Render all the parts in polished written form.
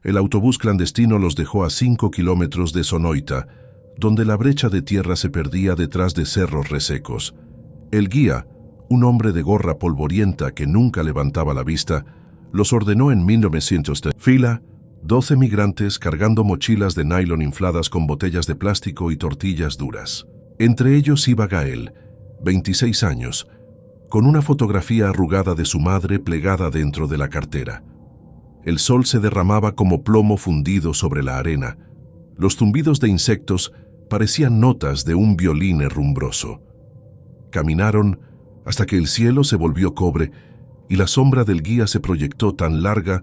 El autobús clandestino los dejó a 5 kilómetros de Sonoita, donde la brecha de tierra se perdía detrás de cerros resecos. El guía, un hombre de gorra polvorienta que nunca levantaba la vista, los ordenó en 1900. Fila, 12 migrantes cargando mochilas de nylon infladas con botellas de plástico y tortillas duras. Entre ellos iba Gael, 26 años, con una fotografía arrugada de su madre plegada dentro de la cartera. El sol se derramaba como plomo fundido sobre la arena. Los zumbidos de insectos parecían notas de un violín herrumbroso. Caminaron hasta que el cielo se volvió cobre y la sombra del guía se proyectó tan larga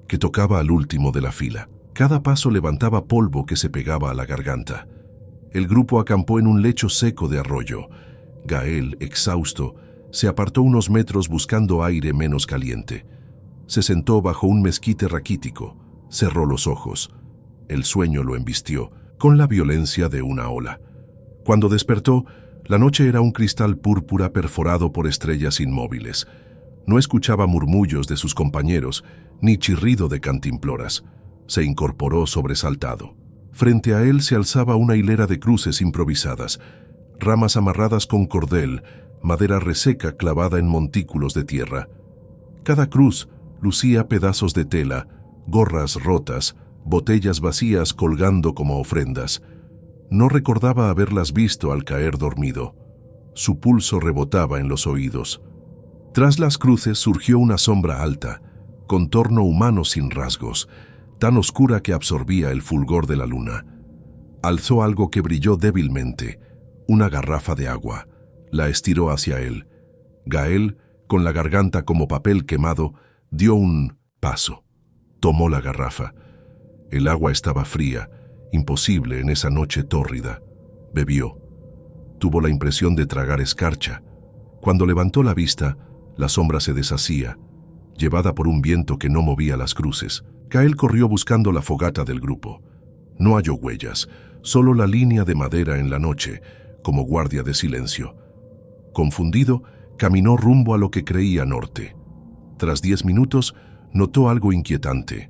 que tocaba al último de la fila. Cada paso levantaba polvo que se pegaba a la garganta. El grupo acampó en un lecho seco de arroyo. Gael, exhausto, se apartó unos metros buscando aire menos caliente. Se sentó bajo un mezquite raquítico, cerró los ojos. El sueño lo embistió, con la violencia de una ola. Cuando despertó, la noche era un cristal púrpura perforado por estrellas inmóviles. No escuchaba murmullos de sus compañeros, ni chirrido de cantimploras. Se incorporó sobresaltado. Frente a él se alzaba una hilera de cruces improvisadas, ramas amarradas con cordel, madera reseca clavada en montículos de tierra. Cada cruz lucía pedazos de tela, gorras rotas, botellas vacías colgando como ofrendas. No recordaba haberlas visto al caer dormido. Su pulso rebotaba en los oídos. Tras las cruces surgió una sombra alta, contorno humano sin rasgos, tan oscura que absorbía el fulgor de la luna. Alzó algo que brilló débilmente, una garrafa de agua. La estiró hacia él. Gael, con la garganta como papel quemado, dio un paso. Tomó la garrafa. El agua estaba fría, imposible en esa noche tórrida. Bebió. Tuvo la impresión de tragar escarcha. Cuando levantó la vista, la sombra se deshacía, llevada por un viento que no movía las cruces. Gael corrió buscando la fogata del grupo. No halló huellas, solo la línea de madera en la noche, como guardia de silencio. Confundido, caminó rumbo a lo que creía norte. Tras 10 minutos, notó algo inquietante.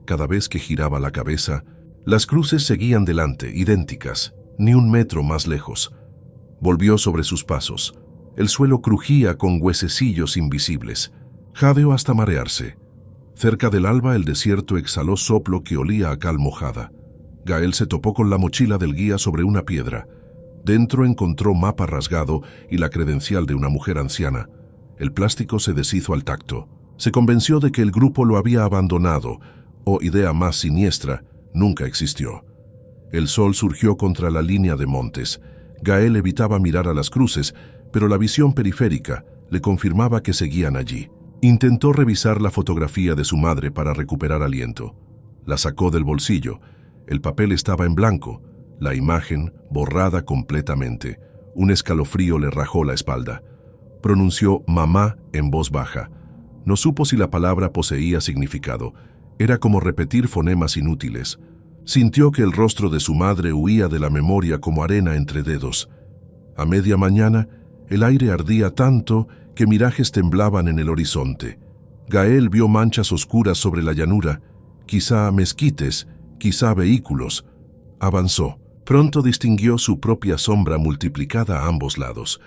Cada vez que giraba la cabeza, las cruces seguían delante, idénticas, ni un metro más lejos. Volvió sobre sus pasos. El suelo crujía con huesecillos invisibles. Jadeó hasta marearse. Cerca del alba el desierto exhaló soplo que olía a cal mojada. Gael se topó con la mochila del guía sobre una piedra. Dentro encontró mapa rasgado y la credencial de una mujer anciana. El plástico se deshizo al tacto. Se convenció de que el grupo lo había abandonado, o idea más siniestra, nunca existió. El sol surgió contra la línea de montes. Gael evitaba mirar a las cruces, pero la visión periférica le confirmaba que seguían allí. Intentó revisar la fotografía de su madre para recuperar aliento. La sacó del bolsillo. El papel estaba en blanco, la imagen borrada completamente. Un escalofrío le rajó la espalda. Pronunció mamá en voz baja. No supo si la palabra poseía significado. Era como repetir fonemas inútiles. Sintió que el rostro de su madre huía de la memoria como arena entre dedos. A media mañana, el aire ardía tanto que mirajes temblaban en el horizonte. Gael vio manchas oscuras sobre la llanura, quizá mezquites, quizá vehículos. Avanzó. Pronto distinguió su propia sombra multiplicada a ambos lados.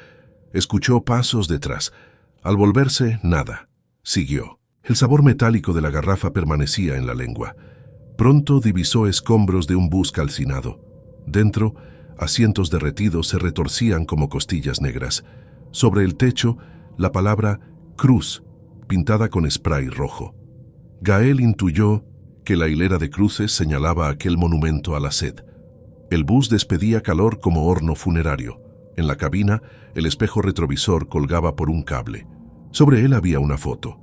Escuchó pasos detrás. Al volverse, nada. Siguió. El sabor metálico de la garrafa permanecía en la lengua. Pronto divisó escombros de un bus calcinado. Dentro, asientos derretidos se retorcían como costillas negras. Sobre el techo, la palabra cruz, pintada con spray rojo. Gael intuyó que la hilera de cruces señalaba aquel monumento a la sed. El bus despedía calor como horno funerario. En la cabina, el espejo retrovisor colgaba por un cable. Sobre él había una foto,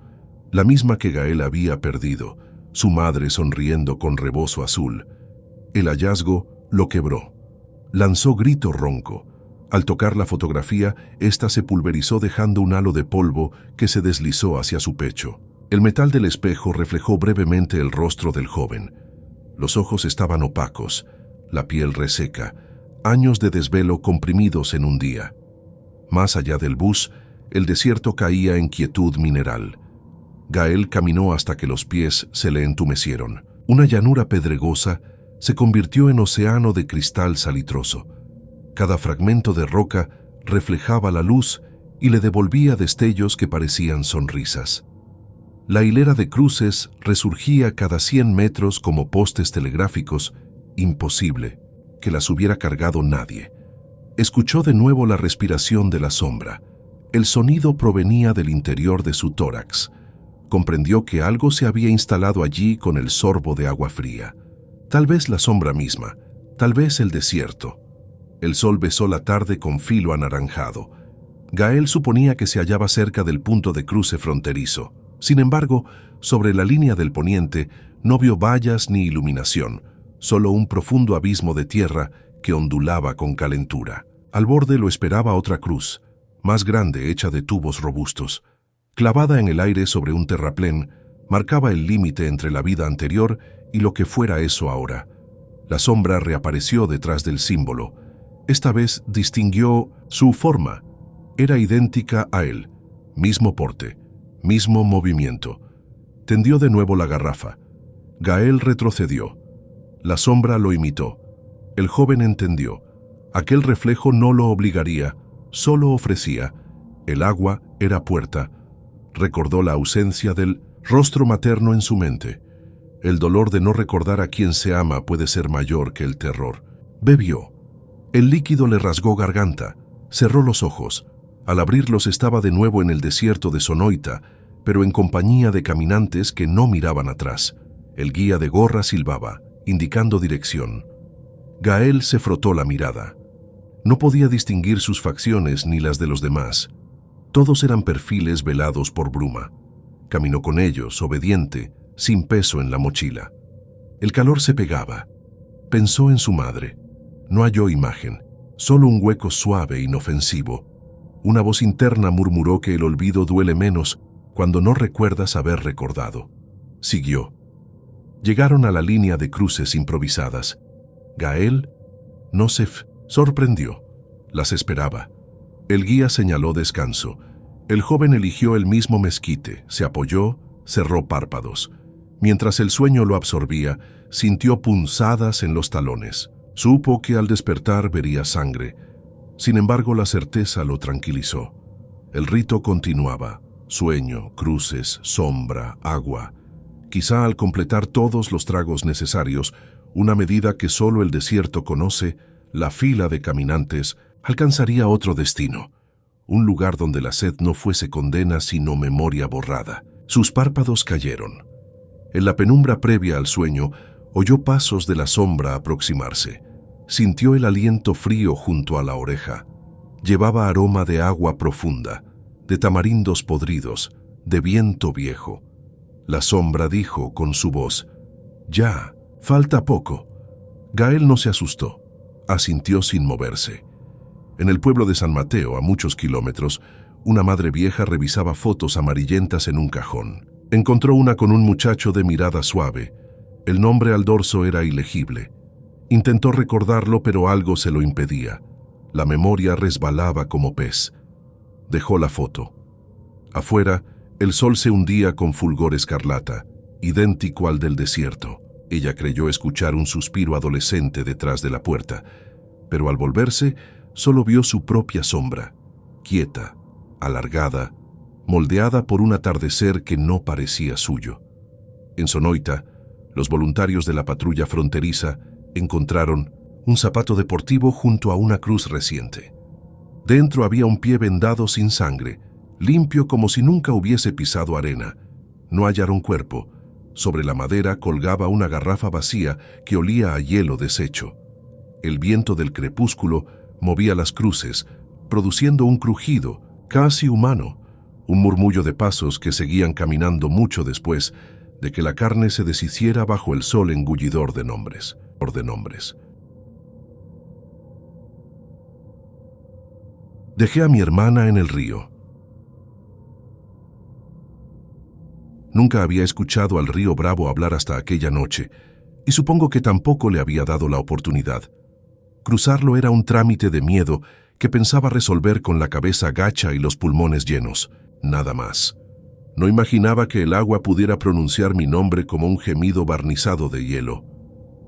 la misma que Gael había perdido, su madre sonriendo con rebozo azul. El hallazgo lo quebró. Lanzó grito ronco. Al tocar la fotografía, ésta se pulverizó dejando un halo de polvo que se deslizó hacia su pecho. El metal del espejo reflejó brevemente el rostro del joven. Los ojos estaban opacos, la piel reseca, años de desvelo comprimidos en un día. Más allá del bus, el desierto caía en quietud mineral. Gael caminó hasta que los pies se le entumecieron. Una llanura pedregosa se convirtió en océano de cristal salitroso. Cada fragmento de roca reflejaba la luz y le devolvía destellos que parecían sonrisas. La hilera de cruces resurgía cada 100 metros como postes telegráficos. Imposible que las hubiera cargado nadie. Escuchó de nuevo la respiración de la sombra. El sonido provenía del interior de su tórax. Comprendió que algo se había instalado allí con el sorbo de agua fría. Tal vez la sombra misma, tal vez el desierto. El sol besó la tarde con filo anaranjado. Gael suponía que se hallaba cerca del punto de cruce fronterizo. Sin embargo, sobre la línea del poniente no vio vallas ni iluminación, solo un profundo abismo de tierra que ondulaba con calentura. Al borde lo esperaba otra cruz, más grande, hecha de tubos robustos. Clavada en el aire sobre un terraplén, marcaba el límite entre la vida anterior y lo que fuera eso ahora. La sombra reapareció detrás del símbolo. Esta vez distinguió su forma. Era idéntica a él, mismo porte, mismo movimiento. Tendió de nuevo la garrafa. Gael retrocedió. La sombra lo imitó. El joven entendió. Aquel reflejo no lo obligaría, solo ofrecía. El agua era puerta. Recordó la ausencia del rostro materno en su mente. El dolor de no recordar a quien se ama puede ser mayor que el terror. Bebió. El líquido le rasgó garganta. Cerró los ojos. Al abrirlos estaba de nuevo en el desierto de Sonoita, pero en compañía de caminantes que no miraban atrás. El guía de gorra silbaba, indicando dirección. Gael se frotó la mirada. No podía distinguir sus facciones ni las de los demás. Todos eran perfiles velados por bruma. Caminó con ellos, obediente, sin peso en la mochila. El calor se pegaba. Pensó en su madre. No halló imagen, solo un hueco suave e inofensivo. Una voz interna murmuró que el olvido duele menos cuando no recuerdas haber recordado. Siguió. Llegaron a la línea de cruces improvisadas. Gael no se sorprendió. Las esperaba. El guía señaló descanso. El joven eligió el mismo mezquite, se apoyó, cerró párpados. Mientras el sueño lo absorbía, sintió punzadas en los talones. Supo que al despertar vería sangre. Sin embargo, la certeza lo tranquilizó. El rito continuaba. Sueño, cruces, sombra, agua. Quizá al completar todos los tragos necesarios, una medida que solo el desierto conoce, la fila de caminantes alcanzaría otro destino. Un lugar donde la sed no fuese condena sino memoria borrada. Sus párpados cayeron. En la penumbra previa al sueño, oyó pasos de la sombra aproximarse. Sintió el aliento frío junto a la oreja. Llevaba aroma de agua profunda, de tamarindos podridos, de viento viejo. La sombra dijo con su voz: «Ya, falta poco». Gael no se asustó, asintió sin moverse. En el pueblo de San Mateo, a muchos kilómetros, una madre vieja revisaba fotos amarillentas en un cajón. Encontró una con un muchacho de mirada suave. El nombre al dorso era ilegible. Intentó recordarlo, pero algo se lo impedía. La memoria resbalaba como pez. Dejó la foto. Afuera, el sol se hundía con fulgor escarlata, idéntico al del desierto. Ella creyó escuchar un suspiro adolescente detrás de la puerta, pero al volverse, solo vio su propia sombra, quieta, alargada, moldeada por un atardecer que no parecía suyo. En Sonoita, los voluntarios de la patrulla fronteriza encontraron un zapato deportivo junto a una cruz reciente. Dentro había un pie vendado sin sangre, limpio como si nunca hubiese pisado arena. No hallaron cuerpo. Sobre la madera colgaba una garrafa vacía que olía a hielo deshecho. El viento del crepúsculo movía las cruces, produciendo un crujido casi humano, un murmullo de pasos que seguían caminando mucho después de que la carne se deshiciera bajo el sol engullidor de nombres. Dejé a mi hermana en el río. Nunca había escuchado al río Bravo hablar hasta aquella noche, y supongo que tampoco le había dado la oportunidad. Cruzarlo era un trámite de miedo que pensaba resolver con la cabeza gacha y los pulmones llenos, nada más. No imaginaba que el agua pudiera pronunciar mi nombre como un gemido barnizado de hielo.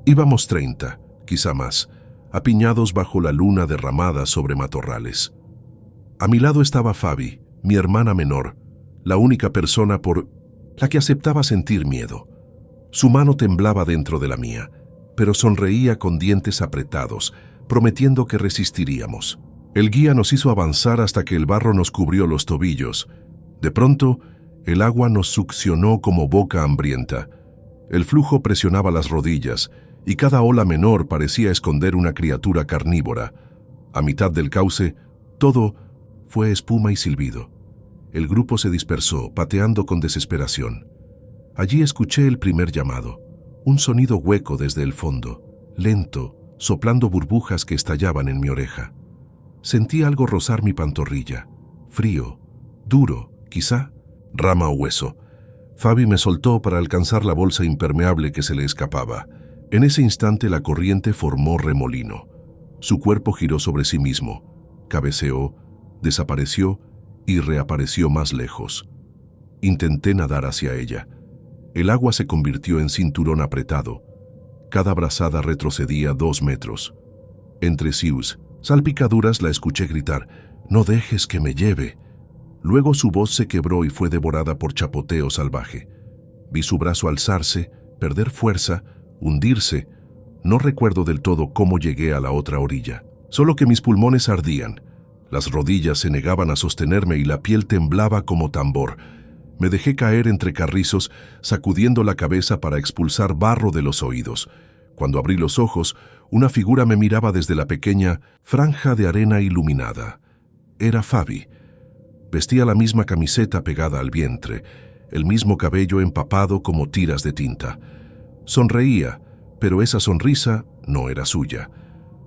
Íbamos 30, quizá más, apiñados bajo la luna derramada sobre matorrales. A mi lado estaba Fabi, mi hermana menor, la única persona por la que aceptaba sentir miedo. Su mano temblaba dentro de la mía, pero sonreía con dientes apretados, prometiendo que resistiríamos. El guía nos hizo avanzar hasta que el barro nos cubrió los tobillos. De pronto, el agua nos succionó como boca hambrienta. El flujo presionaba las rodillas, y cada ola menor parecía esconder una criatura carnívora. A mitad del cauce, todo fue espuma y silbido. El grupo se dispersó, pateando con desesperación. Allí escuché el primer llamado, un sonido hueco desde el fondo, lento, soplando burbujas que estallaban en mi oreja. Sentí algo rozar mi pantorrilla, frío, duro, quizá rama o hueso. Fabi me soltó para alcanzar la bolsa impermeable que se le escapaba. En ese instante la corriente formó remolino. Su cuerpo giró sobre sí mismo, cabeceó, desapareció y reapareció más lejos. Intenté nadar hacia ella. El agua se convirtió en cinturón apretado. Cada brazada retrocedía 2 metros. Entre sius, salpicaduras, la escuché gritar: «¡No dejes que me lleve!». Luego su voz se quebró y fue devorada por chapoteo salvaje. Vi su brazo alzarse, perder fuerza, hundirse. No recuerdo del todo cómo llegué a la otra orilla. Solo que mis pulmones ardían. Las rodillas se negaban a sostenerme y la piel temblaba como tambor. Me dejé caer entre carrizos, sacudiendo la cabeza para expulsar barro de los oídos. Cuando abrí los ojos, una figura me miraba desde la pequeña franja de arena iluminada. Era Fabi. Vestía la misma camiseta pegada al vientre, el mismo cabello empapado como tiras de tinta. Sonreía, pero esa sonrisa no era suya.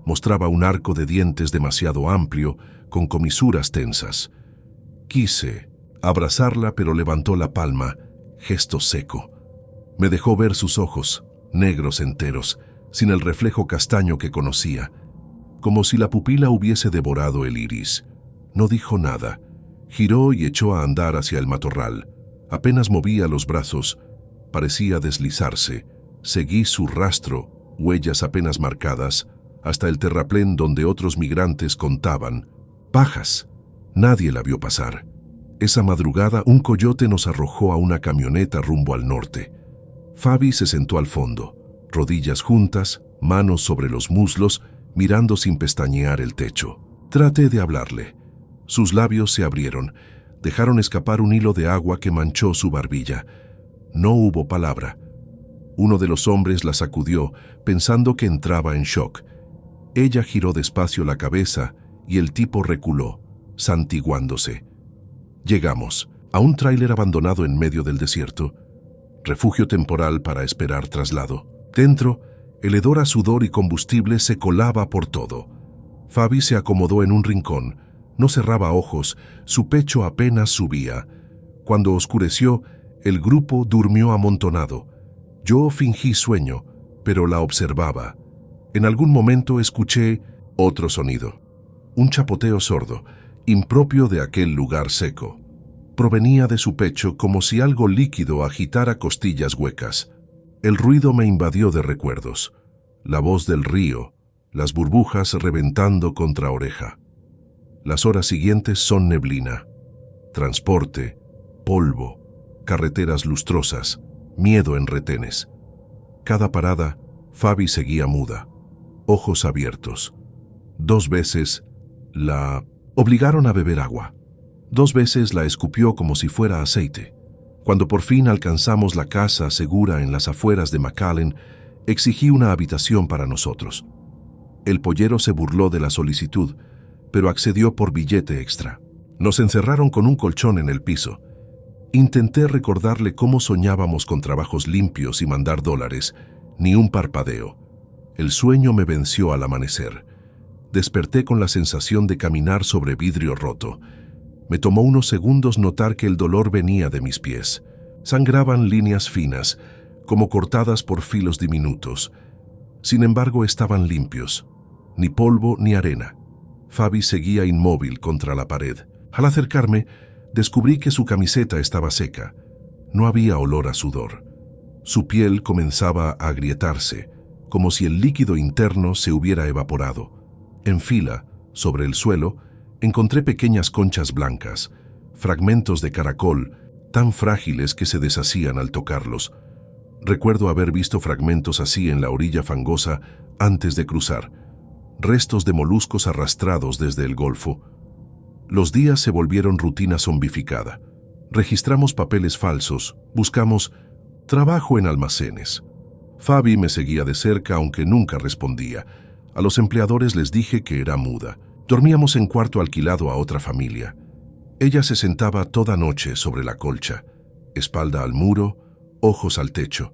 Mostraba un arco de dientes demasiado amplio, con comisuras tensas. Quise abrazarla, pero levantó la palma, gesto seco. Me dejó ver sus ojos, negros enteros, sin el reflejo castaño que conocía, como si la pupila hubiese devorado el iris. No dijo nada. Giró y echó a andar hacia el matorral. Apenas movía los brazos. Parecía deslizarse. Seguí su rastro, huellas apenas marcadas, hasta el terraplén donde otros migrantes contaban pajas. Nadie la vio pasar. Esa madrugada un coyote nos arrojó a una camioneta rumbo al norte. Fabi se sentó al fondo, rodillas juntas, manos sobre los muslos, mirando sin pestañear el techo. Traté de hablarle. Sus labios se abrieron, dejaron escapar un hilo de agua que manchó su barbilla. No hubo palabra. Uno de los hombres la sacudió, pensando que entraba en shock. Ella giró despacio la cabeza y el tipo reculó, santiguándose. Llegamos a un tráiler abandonado en medio del desierto, refugio temporal para esperar traslado. Dentro, el hedor a sudor y combustible se colaba por todo. Fabi se acomodó en un rincón, no cerraba ojos, su pecho apenas subía. Cuando oscureció, el grupo durmió amontonado. Yo fingí sueño, pero la observaba. En algún momento escuché otro sonido, un chapoteo sordo, impropio de aquel lugar seco. Provenía de su pecho como si algo líquido agitara costillas huecas. El ruido me invadió de recuerdos. La voz del río, las burbujas reventando contra oreja. Las horas siguientes son neblina, transporte, polvo, carreteras lustrosas, miedo en retenes. Cada parada, Fabi seguía muda, ojos abiertos. 2 veces la obligaron a beber agua. 2 veces la escupió como si fuera aceite. Cuando por fin alcanzamos la casa segura en las afueras de McAllen, exigí una habitación para nosotros. El pollero se burló de la solicitud, pero accedió por billete extra. Nos encerraron con un colchón en el piso. Intenté recordarle cómo soñábamos con trabajos limpios y mandar dólares, ni un parpadeo. El sueño me venció al amanecer. Desperté con la sensación de caminar sobre vidrio roto. Me tomó unos segundos notar que el dolor venía de mis pies. Sangraban líneas finas, como cortadas por filos diminutos. Sin embargo, estaban limpios. Ni polvo ni arena. Fabi seguía inmóvil contra la pared. Al acercarme, Descubrí que su camiseta estaba seca. No había olor a sudor. Su piel comenzaba a agrietarse, como si el líquido interno se hubiera evaporado. En fila, sobre el suelo, encontré pequeñas conchas blancas, fragmentos de caracol, tan frágiles que se deshacían al tocarlos. Recuerdo haber visto fragmentos así en la orilla fangosa antes de cruzar, restos de moluscos arrastrados desde el Golfo. Los días se volvieron rutina zombificada. Registramos papeles falsos, buscamos trabajo en almacenes. Fabi me seguía de cerca, aunque nunca respondía. A los empleadores les dije que era muda. Dormíamos en cuarto alquilado a otra familia. Ella se sentaba toda noche sobre la colcha, espalda al muro, ojos al techo.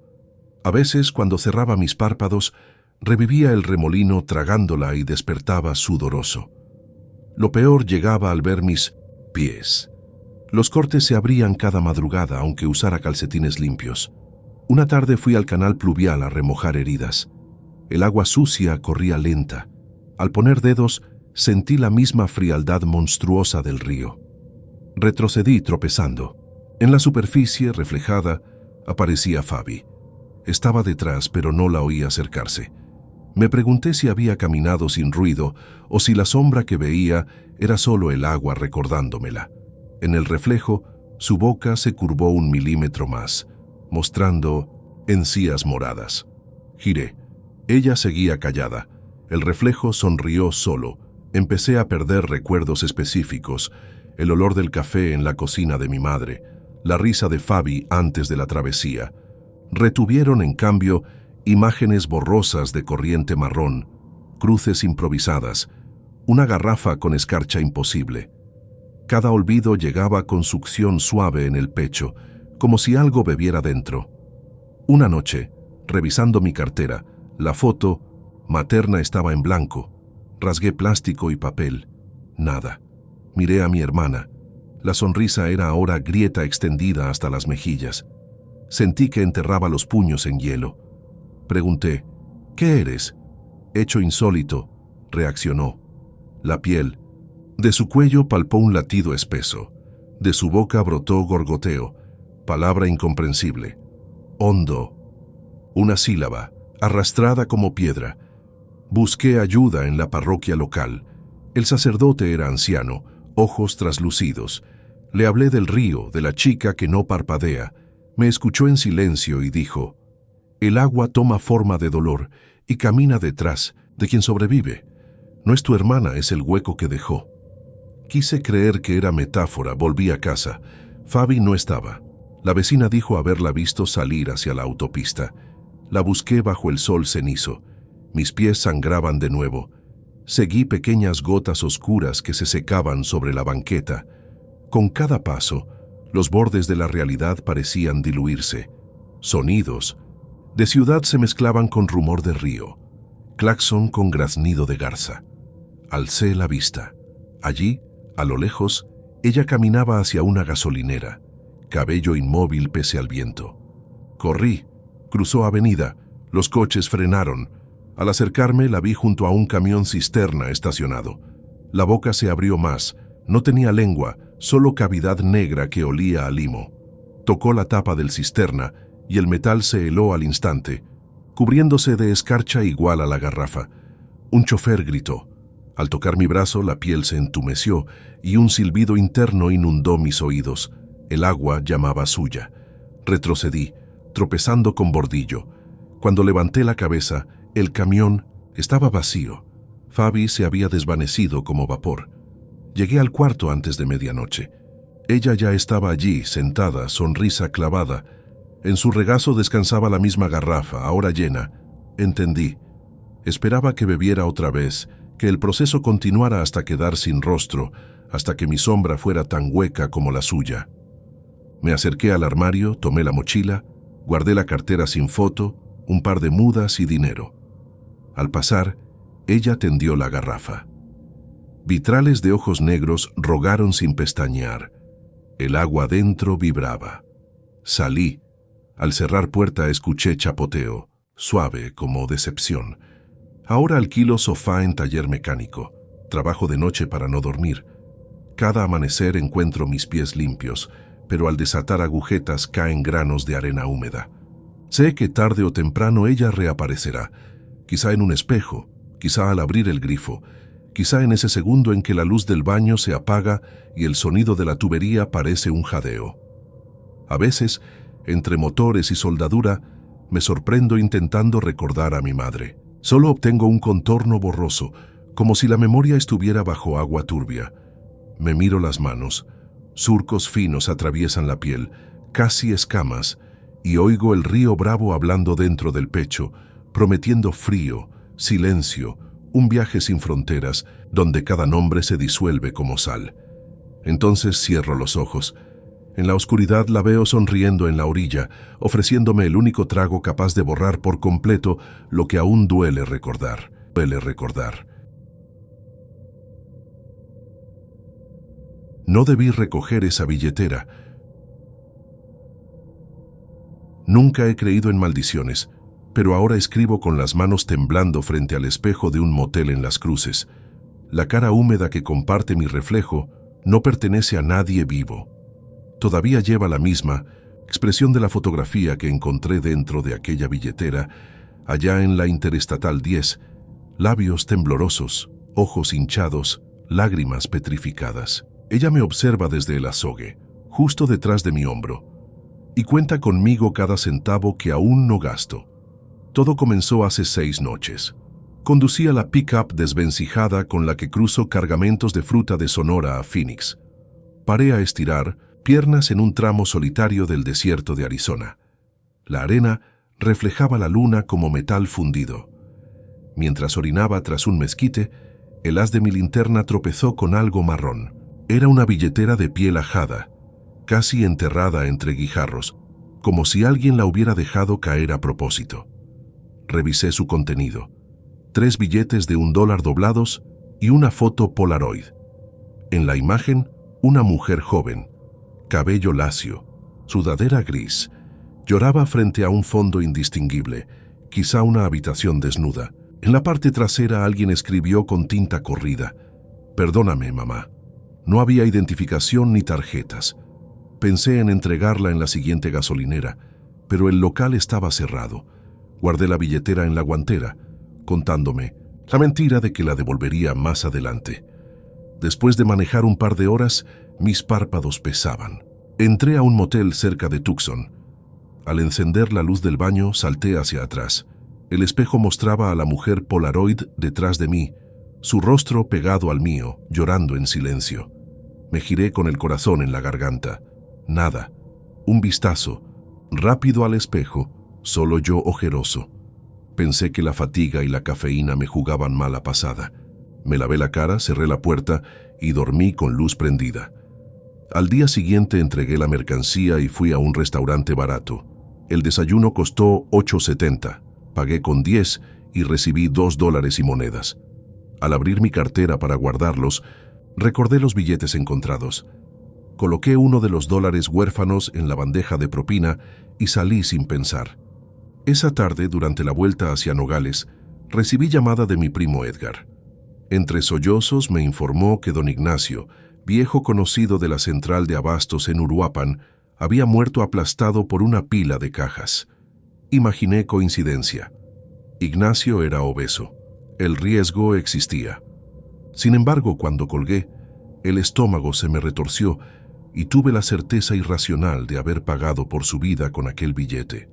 A veces, cuando cerraba mis párpados, revivía el remolino tragándola y despertaba sudoroso. Lo peor llegaba al ver mis pies. Los cortes se abrían cada madrugada, aunque usara calcetines limpios. Una tarde fui al canal pluvial a remojar heridas. El agua sucia corría lenta. Al poner dedos, sentí la misma frialdad monstruosa del río. Retrocedí tropezando. En la superficie, reflejada, aparecía Fabi. Estaba detrás, pero no la oí acercarse. Me pregunté si había caminado sin ruido o si la sombra que veía era solo el agua recordándomela. En el reflejo, su boca se curvó 1 milímetro más, mostrando encías moradas. Giré. Ella seguía callada. El reflejo sonrió solo. Empecé a perder recuerdos específicos, el olor del café en la cocina de mi madre, la risa de Fabi antes de la travesía. Retuvieron, en cambio, imágenes borrosas de corriente marrón, cruces improvisadas, una garrafa con escarcha imposible. Cada olvido llegaba con succión suave en el pecho, como si algo bebiera dentro. Una noche, revisando mi cartera, la foto materna estaba en blanco. Rasgué plástico y papel. Nada. Miré a mi hermana. La sonrisa era ahora grieta extendida hasta las mejillas. Sentí que enterraba los puños en hielo. Pregunté, ¿qué eres? Hecho insólito, reaccionó. La piel. De su cuello palpó un latido espeso. De su boca brotó gorgoteo, palabra incomprensible. Hondo. Una sílaba, arrastrada como piedra. Busqué ayuda en la parroquia local. El sacerdote era anciano, ojos traslucidos. Le hablé del río, de la chica que no parpadea. Me escuchó en silencio y dijo, el agua toma forma de dolor y camina detrás de quien sobrevive. No es tu hermana, es el hueco que dejó. Quise creer que era metáfora, volví a casa. Fabi no estaba. La vecina dijo haberla visto salir hacia la autopista. La busqué bajo el sol cenizo. Mis pies sangraban de nuevo. Seguí pequeñas gotas oscuras que se secaban sobre la banqueta. Con cada paso, los bordes de la realidad parecían diluirse. Sonidos de ciudad se mezclaban con rumor de río, claxon con graznido de garza. Alcé la vista. Allí, a lo lejos, ella caminaba hacia una gasolinera, cabello inmóvil pese al viento. Corrí, cruzó avenida, los coches frenaron. Al acercarme la vi junto a un camión cisterna estacionado. La boca se abrió más, no tenía lengua, solo cavidad negra que olía a limo. Tocó la tapa del cisterna y el metal se heló al instante, cubriéndose de escarcha igual a la garrafa. Un chofer gritó. Al tocar mi brazo, la piel se entumeció y un silbido interno inundó mis oídos. El agua llamaba suya. Retrocedí, tropezando con bordillo. Cuando levanté la cabeza, el camión estaba vacío. Fabi se había desvanecido como vapor. Llegué al cuarto antes de medianoche. Ella ya estaba allí, sentada, sonrisa clavada. En su regazo descansaba la misma garrafa, ahora llena. Entendí. Esperaba que bebiera otra vez, que el proceso continuara hasta quedar sin rostro, hasta que mi sombra fuera tan hueca como la suya. Me acerqué al armario, tomé la mochila, guardé la cartera sin foto, un par de mudas y dinero. Al pasar, ella tendió la garrafa. Vitrales de ojos negros rogaron sin pestañear. El agua dentro vibraba. Salí. Al cerrar puerta escuché chapoteo, suave como decepción. Ahora alquilo sofá en taller mecánico. Trabajo de noche para no dormir. Cada amanecer encuentro mis pies limpios, pero al desatar agujetas caen granos de arena húmeda. Sé que tarde o temprano ella reaparecerá, quizá en un espejo, quizá al abrir el grifo, quizá en ese segundo en que la luz del baño se apaga y el sonido de la tubería parece un jadeo. A veces, entre motores y soldadura, me sorprendo intentando recordar a mi madre. Solo obtengo un contorno borroso, como si la memoria estuviera bajo agua turbia. Me miro las manos. Surcos finos atraviesan la piel, casi escamas, y oigo el río Bravo hablando dentro del pecho, prometiendo frío, silencio, un viaje sin fronteras, donde cada nombre se disuelve como sal. Entonces cierro los ojos. En la oscuridad la veo sonriendo en la orilla, ofreciéndome el único trago capaz de borrar por completo lo que aún duele recordar. No debí recoger esa billetera. Nunca he creído en maldiciones, pero ahora escribo con las manos temblando frente al espejo de un motel en Las Cruces. La cara húmeda que comparte mi reflejo no pertenece a nadie vivo. Todavía lleva la misma expresión de la fotografía que encontré dentro de aquella billetera, allá en la Interestatal 10, labios temblorosos, ojos hinchados, lágrimas petrificadas. Ella me observa desde el azogue, justo detrás de mi hombro, y cuenta conmigo cada centavo que aún no gasto. Todo comenzó hace 6 noches. Conducía la pick-up desvencijada con la que cruzo cargamentos de fruta de Sonora a Phoenix. Paré a estirar, piernas en un tramo solitario del desierto de Arizona. La arena reflejaba la luna como metal fundido. Mientras orinaba tras un mezquite, el haz de mi linterna tropezó con algo marrón. Era una billetera de piel ajada, casi enterrada entre guijarros, como si alguien la hubiera dejado caer a propósito. Revisé su contenido. 3 billetes de $1 doblados y una foto Polaroid. En la imagen, una mujer joven, cabello lacio, sudadera gris, lloraba frente a un fondo indistinguible, quizá una habitación desnuda. En la parte trasera alguien escribió con tinta corrida: «Perdóname, mamá». No había identificación ni tarjetas. Pensé en entregarla en la siguiente gasolinera, pero el local estaba cerrado. Guardé la billetera en la guantera, contándome la mentira de que la devolvería más adelante. Después de manejar un par de horas, mis párpados pesaban. Entré a un motel cerca de Tucson. Al encender la luz del baño, salté hacia atrás. El espejo mostraba a la mujer Polaroid detrás de mí, su rostro pegado al mío, llorando en silencio. Me giré con el corazón en la garganta. Nada. Un vistazo, rápido al espejo, solo yo ojeroso. Pensé que la fatiga y la cafeína me jugaban mala pasada. Me lavé la cara, cerré la puerta y dormí con luz prendida. Al día siguiente entregué la mercancía y fui a un restaurante barato. El desayuno costó $8.70. Pagué con 10 y recibí $2 y monedas. Al abrir mi cartera para guardarlos, recordé los billetes encontrados. Coloqué uno de los $1 huérfanos en la bandeja de propina y salí sin pensar. Esa tarde, durante la vuelta hacia Nogales, recibí llamada de mi primo Edgar. Entre sollozos me informó que don Ignacio, viejo conocido de la central de abastos en Uruapan, había muerto aplastado por una pila de cajas. Imaginé coincidencia. Ignacio era obeso. El riesgo existía. Sin embargo, cuando colgué, el estómago se me retorció y tuve la certeza irracional de haber pagado por su vida con aquel billete.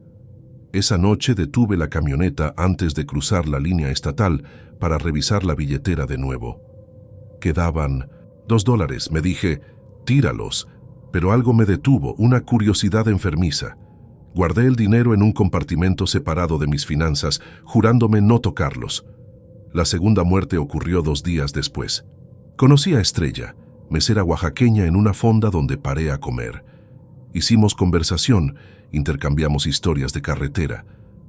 Esa noche detuve la camioneta antes de cruzar la línea estatal para revisar la billetera de nuevo. Quedaban $2, me dije, tíralos, pero algo me detuvo, una curiosidad enfermiza. Guardé el dinero en un compartimento separado de mis finanzas, jurándome no tocarlos. La segunda muerte ocurrió 2 días después. Conocí a Estrella, mesera oaxaqueña en una fonda donde paré a comer. Hicimos conversación, intercambiamos historias de carretera.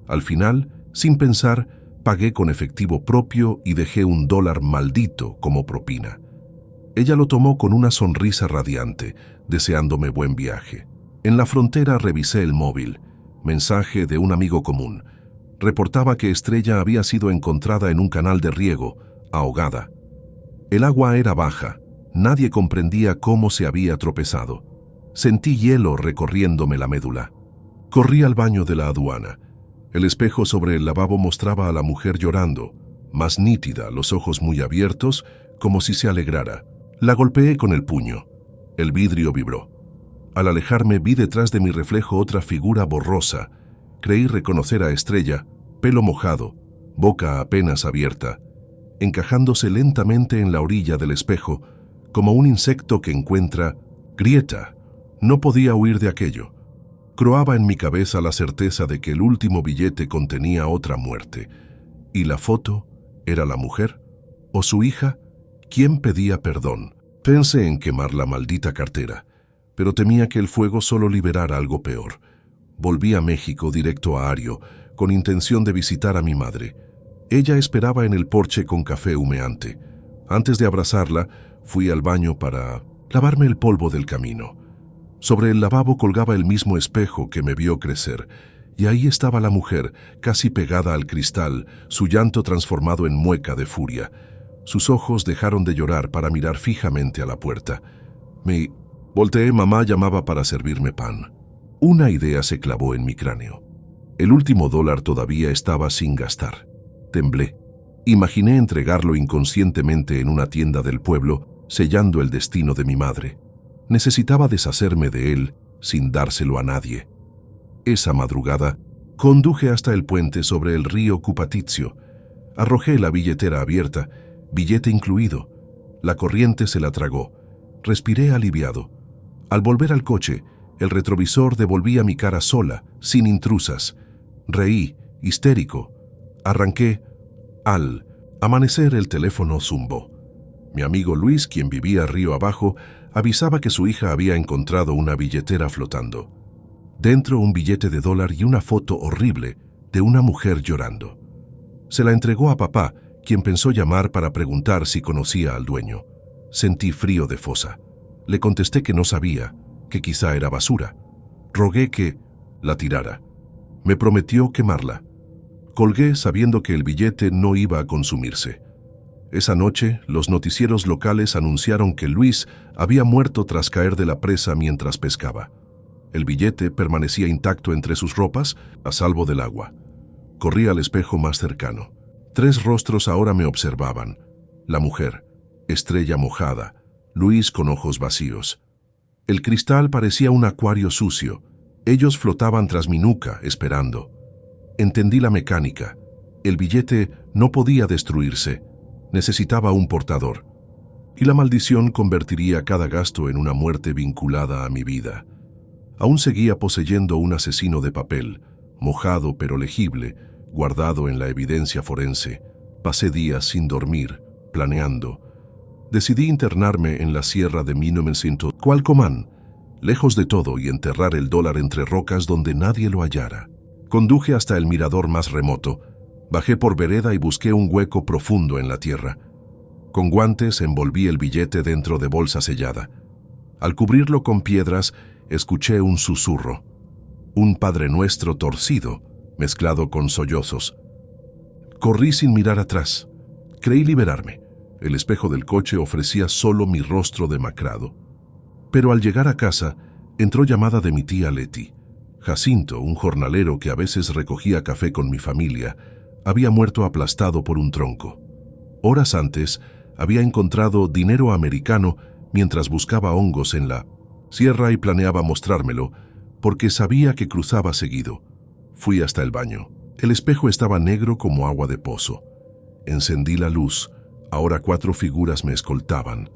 Al final, sin pensar, pagué con efectivo propio y dejé $1 maldito como propina. Ella lo tomó con una sonrisa radiante, deseándome buen viaje. En la frontera revisé el móvil. Mensaje de un amigo común. Reportaba que Estrella había sido encontrada en un canal de riego, ahogada. El agua era baja, Nadie comprendía cómo se había tropezado. Sentí hielo recorriéndome la médula. Corrí al baño de la aduana. El espejo sobre el lavabo mostraba a la mujer llorando, más nítida, los ojos muy abiertos, como si se alegrara. La golpeé con el puño. El vidrio vibró. Al alejarme vi detrás de mi reflejo otra figura borrosa. Creí reconocer a Estrella, pelo mojado, boca apenas abierta, encajándose lentamente en la orilla del espejo, como un insecto que encuentra grieta. No podía huir de aquello. Croaba en mi cabeza la certeza de que el último billete contenía otra muerte. ¿Y la foto era la mujer? ¿O su hija? ¿Quién pedía perdón? Pensé en quemar la maldita cartera, pero temía que el fuego solo liberara algo peor. Volví a México directo a Ario, con intención de visitar a mi madre. Ella esperaba en el porche con café humeante. Antes de abrazarla, fui al baño para lavarme el polvo del camino. Sobre el lavabo colgaba el mismo espejo que me vio crecer, y ahí estaba la mujer, casi pegada al cristal, su llanto transformado en mueca de furia. Sus ojos dejaron de llorar para mirar fijamente a la puerta. Me volteé, mamá llamaba para servirme pan. Una idea se clavó en mi cráneo. El último dólar todavía estaba sin gastar. Temblé. Imaginé entregarlo inconscientemente en una tienda del pueblo, sellando el destino de mi madre. Necesitaba deshacerme de él sin dárselo a nadie. Esa madrugada, conduje hasta el puente sobre el río Cupatizio. Arrojé la billetera abierta, billete incluido. La corriente se la tragó. Respiré aliviado. Al volver al coche, el retrovisor devolvía mi cara sola, sin intrusas. Reí, histérico. Arranqué. Al amanecer el teléfono zumbó. Mi amigo Luis, quien vivía río abajo, avisaba que su hija había encontrado una billetera flotando. Dentro un billete de $1 y una foto horrible de una mujer llorando. Se la entregó a papá, quien pensó llamar para preguntar si conocía al dueño. Sentí frío de fosa. Le contesté que no sabía, que quizá era basura. Rogué que la tirara. Me prometió quemarla. Colgué sabiendo que el billete no iba a consumirse. Esa noche, los noticieros locales anunciaron que Luis había muerto tras caer de la presa mientras pescaba. El billete permanecía intacto entre sus ropas, a salvo del agua. Corrí al espejo más cercano. 3 rostros ahora me observaban. La mujer, Estrella mojada, Luis con ojos vacíos. El cristal parecía un acuario sucio. Ellos flotaban tras mi nuca, esperando. Entendí la mecánica. El billete no podía destruirse. Necesitaba un portador. Y la maldición convertiría cada gasto en una muerte vinculada a mi vida. Aún seguía poseyendo un asesino de papel, mojado pero legible, guardado en la evidencia forense. Pasé días sin dormir, planeando. Decidí internarme en la sierra de 1900, Cualcomán, lejos de todo, y enterrar el $1 entre rocas donde nadie lo hallara. Conduje hasta el mirador más remoto. Bajé por vereda y busqué un hueco profundo en la tierra. Con guantes envolví el billete dentro de bolsa sellada. Al cubrirlo con piedras, escuché un susurro. Un Padre Nuestro torcido, mezclado con sollozos. Corrí sin mirar atrás. Creí liberarme. El espejo del coche ofrecía solo mi rostro demacrado. Pero al llegar a casa, entró llamada de mi tía Leti. Jacinto, un jornalero que a veces recogía café con mi familia, había muerto aplastado por un tronco. Horas antes, había encontrado dinero americano mientras buscaba hongos en la sierra y planeaba mostrármelo, porque sabía que cruzaba seguido. Fui hasta el baño. El espejo estaba negro como agua de pozo. Encendí la luz. Ahora 4 figuras me escoltaban.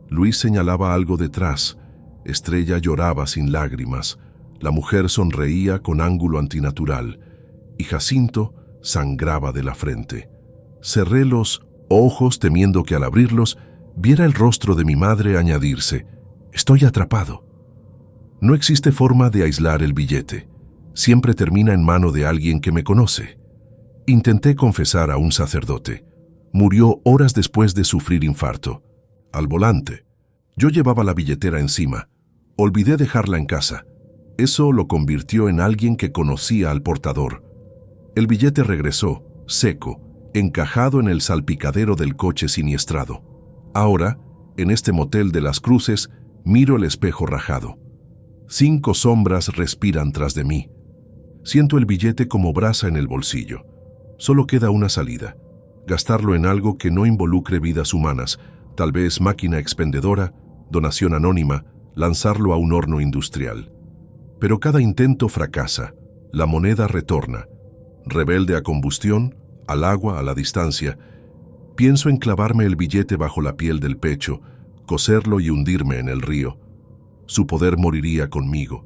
Luis señalaba algo detrás. Estrella lloraba sin lágrimas. La mujer sonreía con ángulo antinatural. Y Jacinto sangraba de la frente. Cerré los ojos temiendo que al abrirlos viera el rostro de mi madre añadirse: «Estoy atrapado». No existe forma de aislar el billete. Siempre termina en mano de alguien que me conoce. Intenté confesar a un sacerdote. Murió horas después de sufrir infarto. Al volante. Yo llevaba la billetera encima. Olvidé dejarla en casa. Eso lo convirtió en alguien que conocía al portador. El billete regresó, seco, encajado en el salpicadero del coche siniestrado. Ahora, En este motel de las Cruces, miro el espejo rajado. 5 sombras respiran tras de mí. Siento el billete como brasa en el bolsillo. Solo queda una salida: gastarlo en algo que no involucre vidas humanas, tal vez máquina expendedora, donación anónima, lanzarlo a un horno industrial. Pero cada intento fracasa. La moneda retorna. Rebelde a combustión, al agua, a la distancia. Pienso en clavarme el billete bajo la piel del pecho, coserlo y hundirme en el río. Su poder moriría conmigo.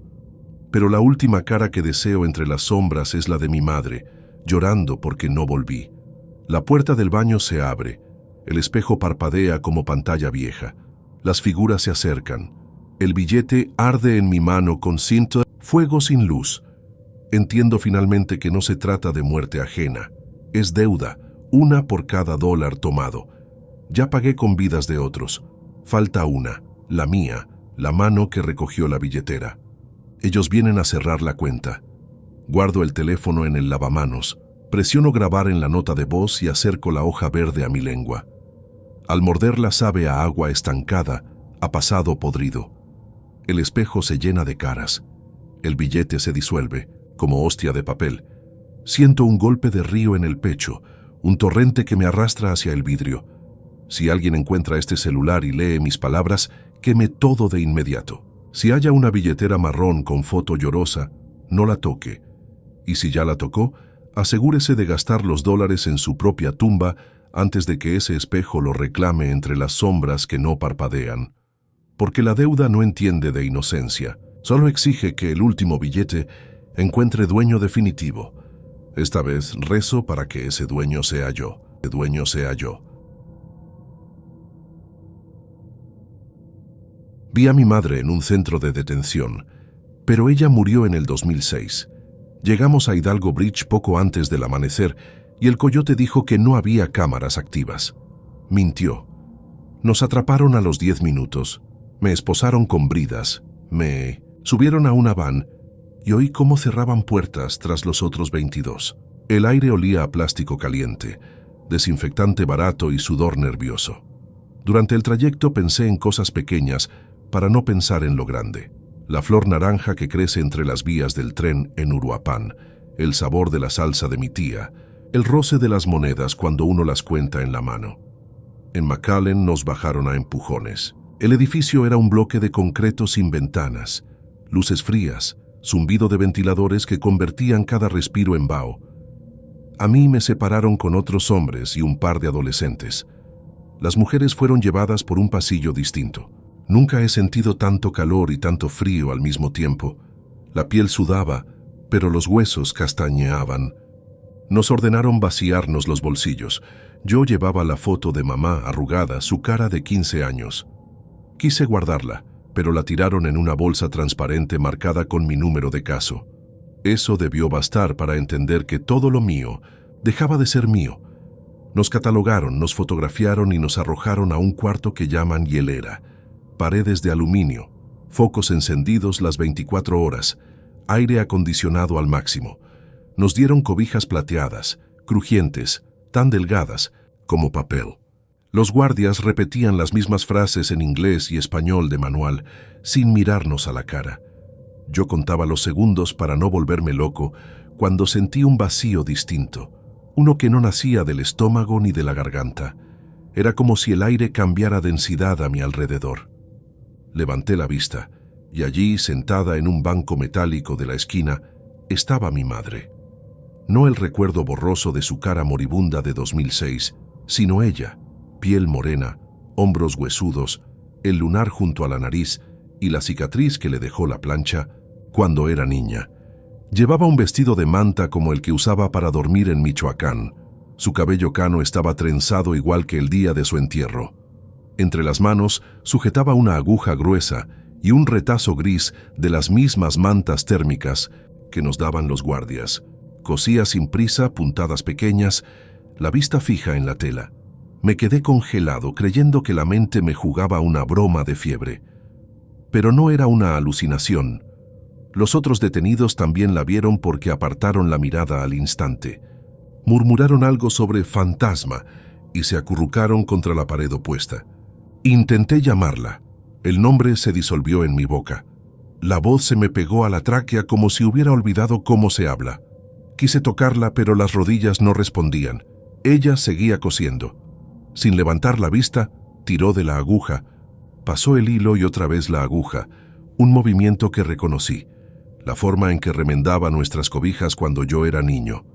Pero la última cara que deseo entre las sombras es la de mi madre, llorando porque no volví. La puerta del baño se abre. El espejo parpadea como pantalla vieja. Las figuras se acercan. El billete arde en mi mano con cinta, fuego sin luz. Entiendo finalmente que no se trata de muerte ajena. Es deuda, una por cada dólar tomado. Ya pagué con vidas de otros. Falta una, la mía, la mano que recogió la billetera. Ellos vienen a cerrar la cuenta. Guardo el teléfono en el lavamanos. Presiono grabar en la nota de voz y acerco la hoja verde a mi lengua. Al morderla sabe a agua estancada, a pasado podrido. El espejo se llena de caras. El billete se disuelve, como hostia de papel. Siento un golpe de río en el pecho, un torrente que me arrastra hacia el vidrio. Si alguien encuentra este celular y lee mis palabras, queme todo de inmediato. Si haya una billetera marrón con foto llorosa, no la toque. Y si ya la tocó, asegúrese de gastar los dólares en su propia tumba antes de que ese espejo lo reclame entre las sombras que no parpadean. Porque la deuda no entiende de inocencia, solo exige que el último billete encuentre dueño definitivo. Esta vez rezo para que ese dueño sea yo. Vi a mi madre en un centro de detención, pero ella murió en el 2006. Llegamos a Hidalgo Bridge poco antes del amanecer y el coyote dijo que no había cámaras activas. Mintió. Nos atraparon a los 10 minutos. Me esposaron con bridas. Me subieron a una van y oí cómo cerraban puertas tras los otros 22. El aire olía a plástico caliente, desinfectante barato y sudor nervioso. Durante el trayecto pensé en cosas pequeñas para no pensar en lo grande. La flor naranja que crece entre las vías del tren en Uruapan, el sabor de la salsa de mi tía, el roce de las monedas cuando uno las cuenta en la mano. En McAllen nos bajaron a empujones. El edificio era un bloque de concreto sin ventanas, luces frías, zumbido de ventiladores que convertían cada respiro en vaho. A mí me separaron con otros hombres y un par de adolescentes. Las mujeres fueron llevadas por un pasillo distinto. Nunca he sentido tanto calor y tanto frío al mismo tiempo. La piel sudaba, pero los huesos castañeaban. Nos ordenaron vaciarnos los bolsillos. Yo llevaba la foto de mamá arrugada, su cara de 15 años. Quise guardarla, pero la tiraron en una bolsa transparente marcada con mi número de caso. Eso debió bastar para entender que todo lo mío dejaba de ser mío. Nos catalogaron, nos fotografiaron y nos arrojaron a un cuarto que llaman hielera. Paredes de aluminio, focos encendidos las 24 horas, aire acondicionado al máximo. Nos dieron cobijas plateadas, crujientes, tan delgadas como papel. Los guardias repetían las mismas frases en inglés y español de manual, sin mirarnos a la cara. Yo contaba los segundos para no volverme loco cuando sentí un vacío distinto, uno que no nacía del estómago ni de la garganta. Era como si el aire cambiara densidad a mi alrededor. Levanté la vista, y allí, sentada en un banco metálico de la esquina, estaba mi madre. No el recuerdo borroso de su cara moribunda de 2006, sino ella, piel morena, hombros huesudos, el lunar junto a la nariz y la cicatriz que le dejó la plancha cuando era niña. Llevaba un vestido de manta como el que usaba para dormir en Michoacán. Su cabello cano estaba trenzado igual que el día de su entierro. Entre las manos sujetaba una aguja gruesa y un retazo gris de las mismas mantas térmicas que nos daban los guardias. Cosía sin prisa puntadas pequeñas, la vista fija en la tela. Me quedé congelado creyendo que la mente me jugaba una broma de fiebre. Pero no era una alucinación. Los otros detenidos también la vieron porque apartaron la mirada al instante. Murmuraron algo sobre fantasma y se acurrucaron contra la pared opuesta. Intenté llamarla. El nombre se disolvió en mi boca. La voz se me pegó a la tráquea como si hubiera olvidado cómo se habla. Quise tocarla, pero las rodillas no respondían. Ella seguía cosiendo. Sin levantar la vista, tiró de la aguja. Pasó el hilo y otra vez la aguja. Un movimiento que reconocí. La forma en que remendaba nuestras cobijas cuando yo era niño.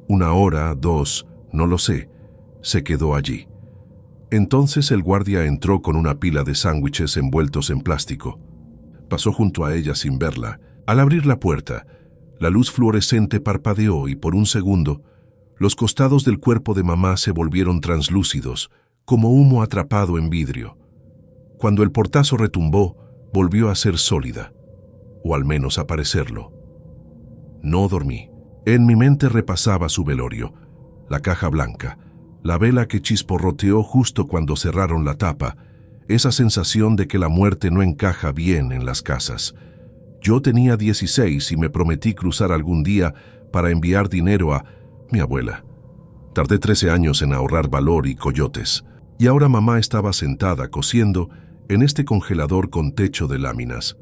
1 hora, 2, no lo sé. Se quedó allí. Entonces el guardia entró con una pila de sándwiches envueltos en plástico. Pasó junto a ella sin verla. Al abrir la puerta, la luz fluorescente parpadeó y por un segundo, los costados del cuerpo de mamá se volvieron translúcidos, como humo atrapado en vidrio. Cuando el portazo retumbó, volvió a ser sólida, o al menos a parecerlo. No dormí. En mi mente repasaba su velorio, la caja blanca, la vela que chisporroteó justo cuando cerraron la tapa, esa sensación de que la muerte no encaja bien en las casas. Yo tenía 16 y me prometí cruzar algún día para enviar dinero a mi abuela. Tardé 13 años en ahorrar valor y coyotes, y ahora mamá estaba sentada cosiendo en este congelador con techo de láminas.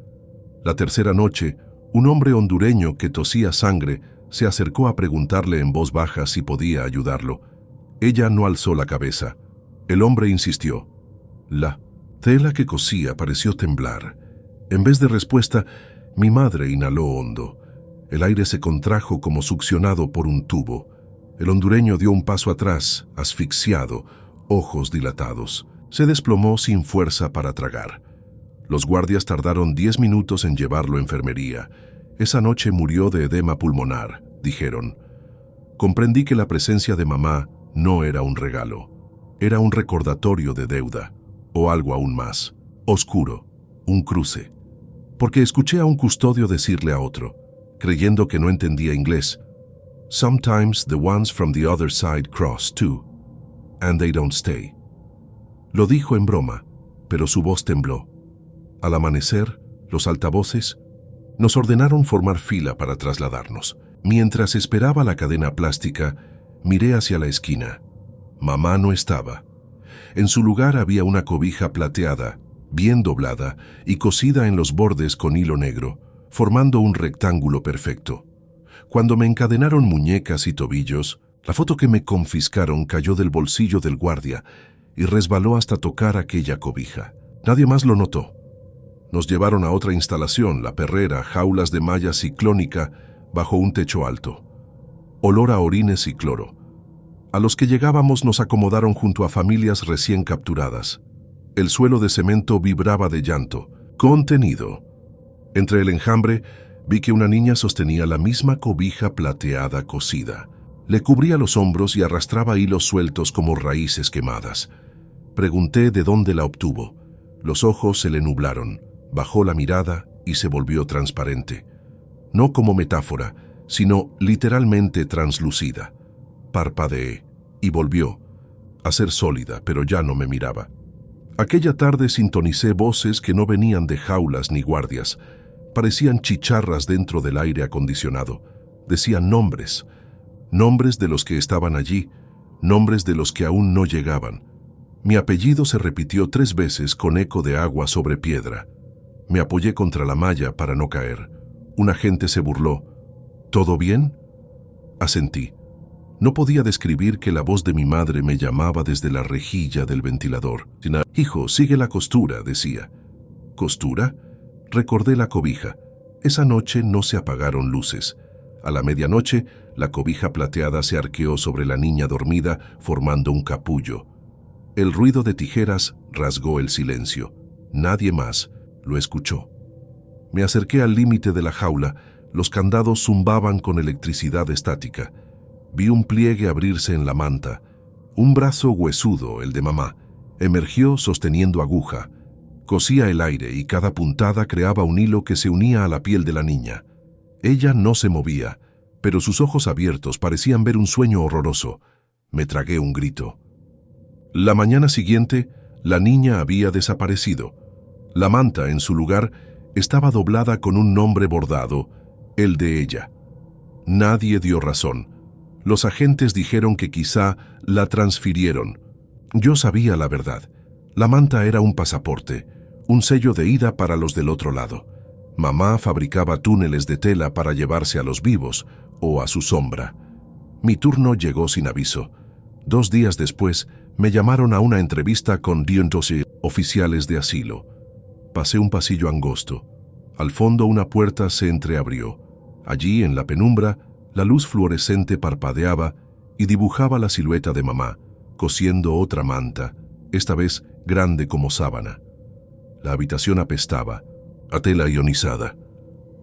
La tercera noche, un hombre hondureño que tosía sangre se acercó a preguntarle en voz baja si podía ayudarlo. Ella no alzó la cabeza. El hombre insistió. La tela que cosía pareció temblar. En vez de respuesta, mi madre inhaló hondo. El aire se contrajo como succionado por un tubo. El hondureño dio un paso atrás, asfixiado, ojos dilatados. Se desplomó sin fuerza para tragar. Los guardias tardaron 10 minutos en llevarlo a enfermería. Esa noche murió de edema pulmonar, dijeron. Comprendí que la presencia de mamá no era un regalo. Era un recordatorio de deuda, o algo aún más, oscuro, un cruce. Porque escuché a un custodio decirle a otro, creyendo que no entendía inglés, "Sometimes the ones from the other side cross too, and they don't stay." Lo dijo en broma, pero su voz tembló. Al amanecer, los altavoces nos ordenaron formar fila para trasladarnos. Mientras esperaba la cadena plástica, miré hacia la esquina. Mamá no estaba. En su lugar había una cobija plateada, bien doblada y cosida en los bordes con hilo negro, formando un rectángulo perfecto. Cuando me encadenaron muñecas y tobillos, la foto que me confiscaron cayó del bolsillo del guardia y resbaló hasta tocar aquella cobija. Nadie más lo notó. Nos llevaron a otra instalación, la perrera, jaulas de malla ciclónica bajo un techo alto. Olor a orines y cloro. A los que llegábamos nos acomodaron junto a familias recién capturadas. El suelo de cemento vibraba de llanto. Contenido. Entre el enjambre, vi que una niña sostenía la misma cobija plateada cosida. Le cubría los hombros y arrastraba hilos sueltos como raíces quemadas. Pregunté de dónde la obtuvo. Los ojos se le nublaron, bajó la mirada y se volvió transparente. No como metáfora, sino literalmente translúcida. Parpadeé y volvió a ser sólida, pero ya no me miraba. Aquella tarde sintonicé voces que no venían de jaulas ni guardias. Parecían chicharras dentro del aire acondicionado. Decían nombres. Nombres de los que estaban allí, nombres de los que aún no llegaban. Mi apellido se repitió 3 veces con eco de agua sobre piedra. Me apoyé contra la malla para no caer. Un agente se burló. ¿Todo bien? Asentí. No podía describir que la voz de mi madre me llamaba desde la rejilla del ventilador. «Hijo, sigue la costura», decía. ¿Costura? Recordé la cobija. Esa noche no se apagaron luces. A la medianoche, la cobija plateada se arqueó sobre la niña dormida, formando un capullo. El ruido de tijeras rasgó el silencio. Nadie más lo escuchó. Me acerqué al límite de la jaula. Los candados zumbaban con electricidad estática. Vi un pliegue abrirse en la manta. Un brazo huesudo, el de mamá, emergió sosteniendo aguja. Cosía el aire y cada puntada creaba un hilo que se unía a la piel de la niña. Ella no se movía, pero sus ojos abiertos parecían ver un sueño horroroso. Me tragué un grito. La mañana siguiente, la niña había desaparecido. La manta, en su lugar, estaba doblada con un nombre bordado, el de ella. Nadie dio razón. Los agentes dijeron que quizá la transfirieron. Yo sabía la verdad. La manta era un pasaporte, un sello de ida para los del otro lado. Mamá fabricaba túneles de tela para llevarse a los vivos o a su sombra. Mi turno llegó sin aviso. 2 días después, me llamaron a una entrevista con 12 oficiales de asilo. Pasé un pasillo angosto. Al fondo una puerta se entreabrió. Allí, en la penumbra, la luz fluorescente parpadeaba y dibujaba la silueta de mamá, cosiendo otra manta, esta vez grande como sábana. La habitación apestaba, a tela ionizada.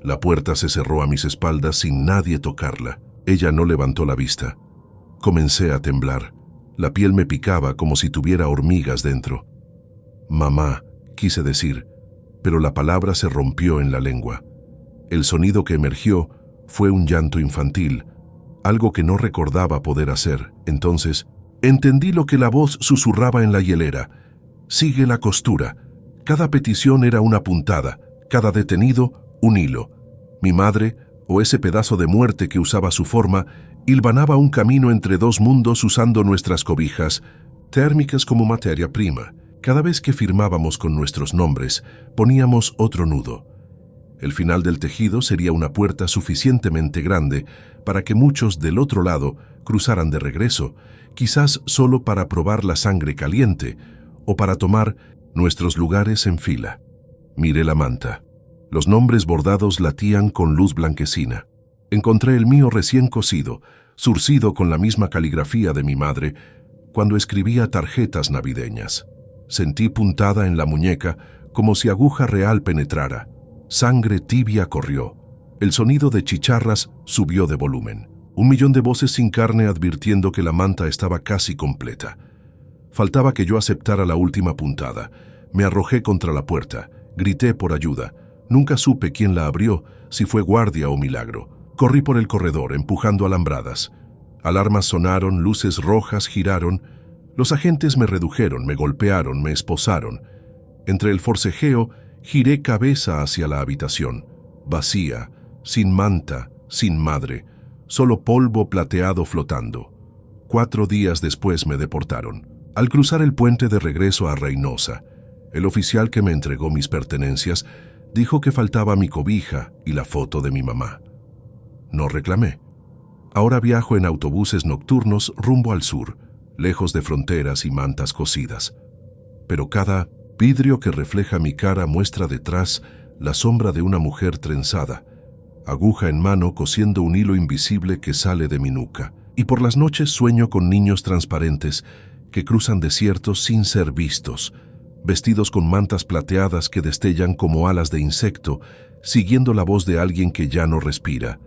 La puerta se cerró a mis espaldas sin nadie tocarla. Ella no levantó la vista. Comencé a temblar. La piel me picaba como si tuviera hormigas dentro. Mamá, quise decir, pero la palabra se rompió en la lengua. El sonido que emergió fue un llanto infantil, algo que no recordaba poder hacer. Entonces, entendí lo que la voz susurraba en la hielera. Sigue la costura. Cada petición era una puntada, cada detenido, un hilo. Mi madre, o ese pedazo de muerte que usaba su forma, hilvanaba un camino entre 2 mundos usando nuestras cobijas, térmicas como materia prima. Cada vez que firmábamos con nuestros nombres, poníamos otro nudo. El final del tejido sería una puerta suficientemente grande para que muchos del otro lado cruzaran de regreso, quizás solo para probar la sangre caliente o para tomar nuestros lugares en fila. Miré la manta. Los nombres bordados latían con luz blanquecina. Encontré el mío recién cosido, zurcido con la misma caligrafía de mi madre, cuando escribía tarjetas navideñas. Sentí puntada en la muñeca como si aguja real penetrara. Sangre tibia corrió. El sonido de chicharras subió de volumen. 1 millón de voces sin carne advirtiendo que la manta estaba casi completa. Faltaba que yo aceptara la última puntada. Me arrojé contra la puerta. Grité por ayuda. Nunca supe quién la abrió, si fue guardia o milagro. Corrí por el corredor, empujando alambradas. Alarmas sonaron, luces rojas giraron. Los agentes me redujeron, me golpearon, me esposaron. Entre el forcejeo, giré cabeza hacia la habitación. Vacía, sin manta, sin madre. Solo polvo plateado flotando. 4 días después me deportaron. Al cruzar el puente de regreso a Reynosa, el oficial que me entregó mis pertenencias dijo que faltaba mi cobija y la foto de mi mamá. No reclamé. Ahora viajo en autobuses nocturnos rumbo al sur, lejos de fronteras y mantas cosidas. Pero cada vidrio que refleja mi cara muestra detrás la sombra de una mujer trenzada, aguja en mano cosiendo un hilo invisible que sale de mi nuca. Y por las noches sueño con niños transparentes que cruzan desiertos sin ser vistos, vestidos con mantas plateadas que destellan como alas de insecto, siguiendo la voz de alguien que ya no respira,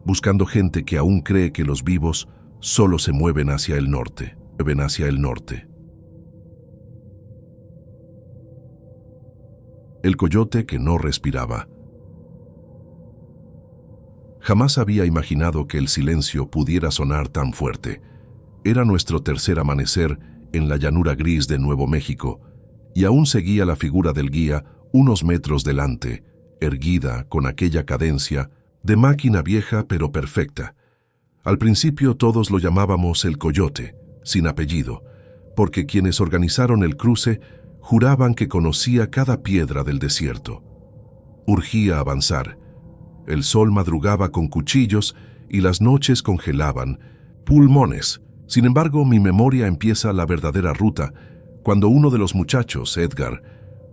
buscando gente que aún cree que los vivos solo se mueven hacia el norte. El coyote que no respiraba. Jamás había imaginado que el silencio pudiera sonar tan fuerte. Era nuestro tercer amanecer en la llanura gris de Nuevo México, y aún seguía la figura del guía unos metros delante, erguida con aquella cadencia de máquina vieja pero perfecta. Al principio todos lo llamábamos el Coyote, sin apellido, porque quienes organizaron el cruce juraban que conocía cada piedra del desierto. Urgía avanzar. El sol madrugaba con cuchillos y las noches congelaban pulmones. Sin embargo, mi memoria empieza la verdadera ruta cuando uno de los muchachos, Edgar,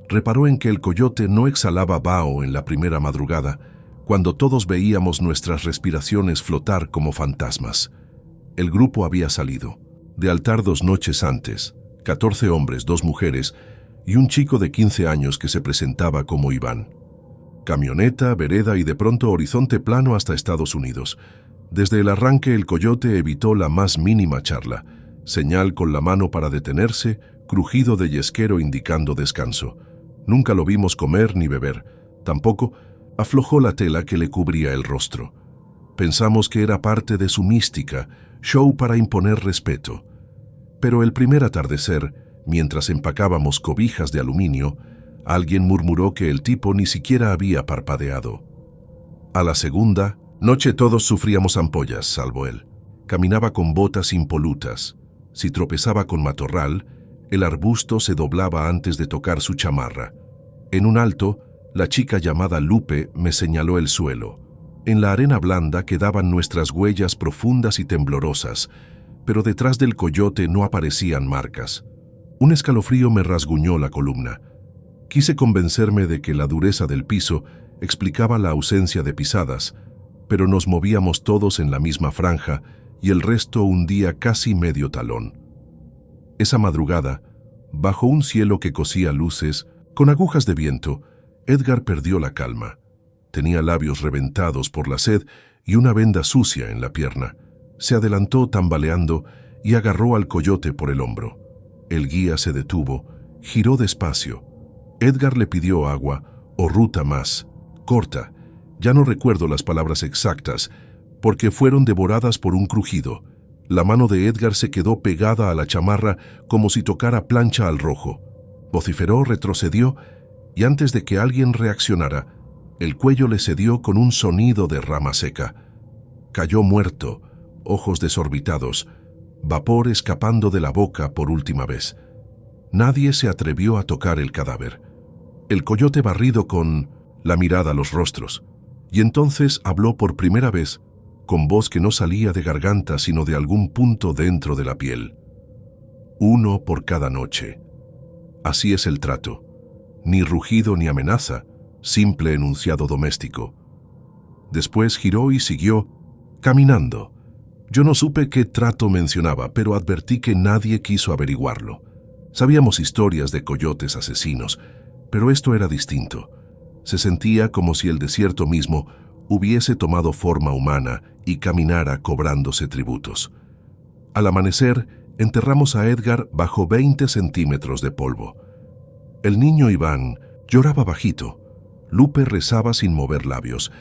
reparó en que el coyote no exhalaba vaho en la primera madrugada, cuando todos veíamos nuestras respiraciones flotar como fantasmas. El grupo había salido de altar 2 noches antes, 14 hombres, 2 mujeres y un chico de 15 años que se presentaba como Iván. Camioneta, vereda y de pronto horizonte plano hasta Estados Unidos. Desde el arranque el coyote evitó la más mínima charla, señal con la mano para detenerse, crujido de yesquero indicando descanso. Nunca lo vimos comer ni beber, tampoco aflojó la tela que le cubría el rostro. Pensamos que era parte de su mística, show para imponer respeto. Pero el primer atardecer, mientras empacábamos cobijas de aluminio, alguien murmuró que el tipo ni siquiera había parpadeado. A la segunda noche todos sufríamos ampollas, salvo él. Caminaba con botas impolutas. Si tropezaba con matorral, El arbusto se doblaba antes de tocar su chamarra. En un alto, la chica llamada Lupe me señaló el suelo. En la arena blanda quedaban nuestras huellas profundas y temblorosas, pero detrás del coyote no aparecían marcas. Un escalofrío me rasguñó la columna. Quise convencerme de que la dureza del piso explicaba la ausencia de pisadas, pero nos movíamos todos en la misma franja y el resto hundía casi medio talón. Esa madrugada, bajo un cielo que cosía luces, con agujas de viento, Edgar perdió la calma. Tenía labios reventados por la sed y una venda sucia en la pierna. Se adelantó tambaleando y agarró al coyote por el hombro. El guía se detuvo, giró despacio. Edgar le pidió agua o ruta más, corta. Ya no recuerdo las palabras exactas, porque fueron devoradas por un crujido. La mano de Edgar se quedó pegada a la chamarra como si tocara plancha al rojo. Vociferó, retrocedió, y antes de que alguien reaccionara, el cuello le cedió con un sonido de rama seca. Cayó muerto, ojos desorbitados, vapor escapando de la boca por última vez. Nadie se atrevió a tocar el cadáver. El coyote barrido con la mirada a los rostros, y entonces habló por primera vez, con voz que no salía de garganta sino de algún punto dentro de la piel. 1 por cada noche. Así es el trato. Ni rugido ni amenaza, simple enunciado doméstico. Después giró y siguió, caminando. Yo no supe qué trato mencionaba, pero advertí que nadie quiso averiguarlo. Sabíamos historias de coyotes asesinos, pero esto era distinto. Se sentía como si el desierto mismo hubiese tomado forma humana y caminara cobrándose tributos. Al amanecer, enterramos a Edgar bajo 20 centímetros de polvo. El niño Iván lloraba bajito. Lupe rezaba sin mover labios.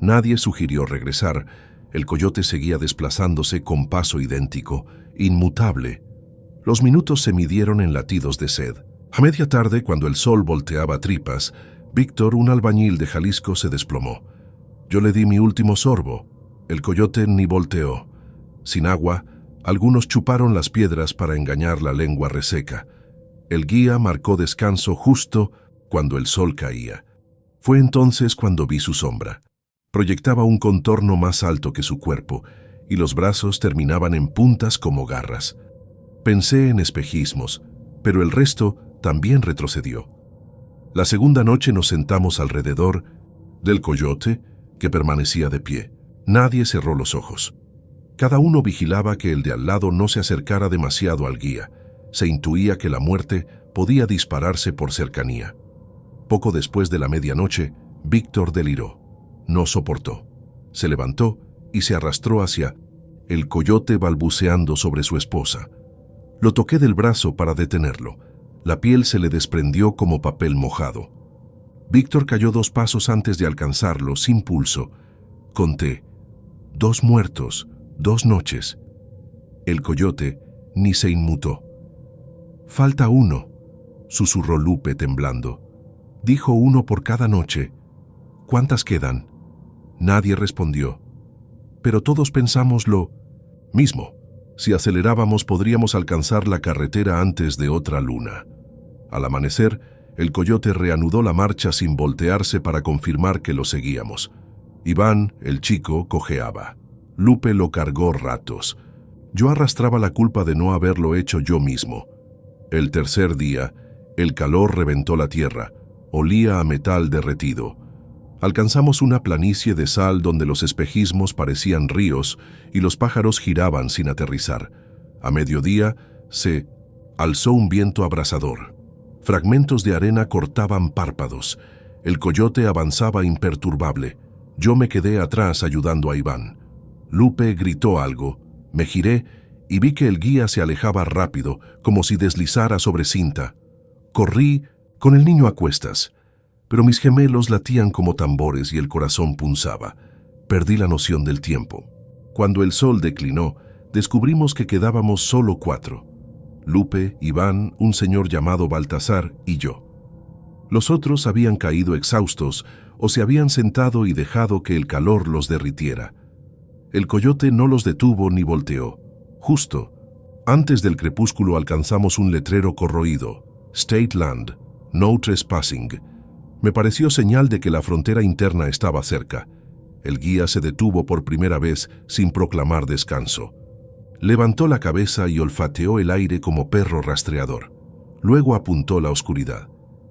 Nadie sugirió regresar. El coyote seguía desplazándose con paso idéntico, inmutable. Los minutos se midieron en latidos de sed. A media tarde, cuando el sol volteaba tripas, Víctor, un albañil de Jalisco, se desplomó. Yo le di mi último sorbo. El coyote ni volteó. Sin agua, algunos chuparon las piedras para engañar la lengua reseca. El guía marcó descanso justo cuando el sol caía. Fue entonces cuando vi su sombra. Proyectaba un contorno más alto que su cuerpo, y los brazos terminaban en puntas como garras. Pensé en espejismos, pero el resto también retrocedió. La segunda noche nos sentamos alrededor del coyote, que permanecía de pie. Nadie cerró los ojos. Cada uno vigilaba que el de al lado no se acercara demasiado al guía. Se intuía que la muerte podía dispararse por cercanía. Poco después de la medianoche, Víctor deliró. No soportó. Se levantó y se arrastró hacia el coyote balbuceando sobre su esposa. Lo toqué del brazo para detenerlo. La piel se le desprendió como papel mojado. Víctor cayó 2 pasos antes de alcanzarlo, sin pulso. Conté: 2 muertos, 2 noches. El coyote ni se inmutó. «Falta 1», susurró Lupe temblando. Dijo 1 por cada noche. «¿Cuántas quedan?» Nadie respondió. Pero todos pensamos lo mismo. Si acelerábamos podríamos alcanzar la carretera antes de otra luna. Al amanecer, el coyote reanudó la marcha sin voltearse para confirmar que lo seguíamos. Iván, el chico, cojeaba. Lupe lo cargó ratos. Yo arrastraba la culpa de no haberlo hecho yo mismo. El tercer día, el calor reventó la tierra. Olía a metal derretido. Alcanzamos una planicie de sal donde los espejismos parecían ríos y los pájaros giraban sin aterrizar. A mediodía se alzó un viento abrasador. Fragmentos de arena cortaban párpados. El coyote avanzaba imperturbable. Yo me quedé atrás ayudando a Iván. Lupe gritó algo. Me giré y vi que el guía se alejaba rápido, como si deslizara sobre cinta. Corrí con el niño a cuestas, pero mis gemelos latían como tambores y el corazón punzaba. Perdí la noción del tiempo. Cuando el sol declinó, descubrimos que quedábamos solo 4. Lupe, Iván, un señor llamado Baltasar y yo. Los otros habían caído exhaustos o se habían sentado y dejado que el calor los derritiera. El coyote no los detuvo ni volteó. Justo, Antes del crepúsculo alcanzamos un letrero corroído, State Land, No Trespassing. Me pareció señal de que la frontera interna estaba cerca. El guía se detuvo por primera vez sin proclamar descanso. Levantó la cabeza y olfateó el aire como perro rastreador. Luego apuntó la oscuridad.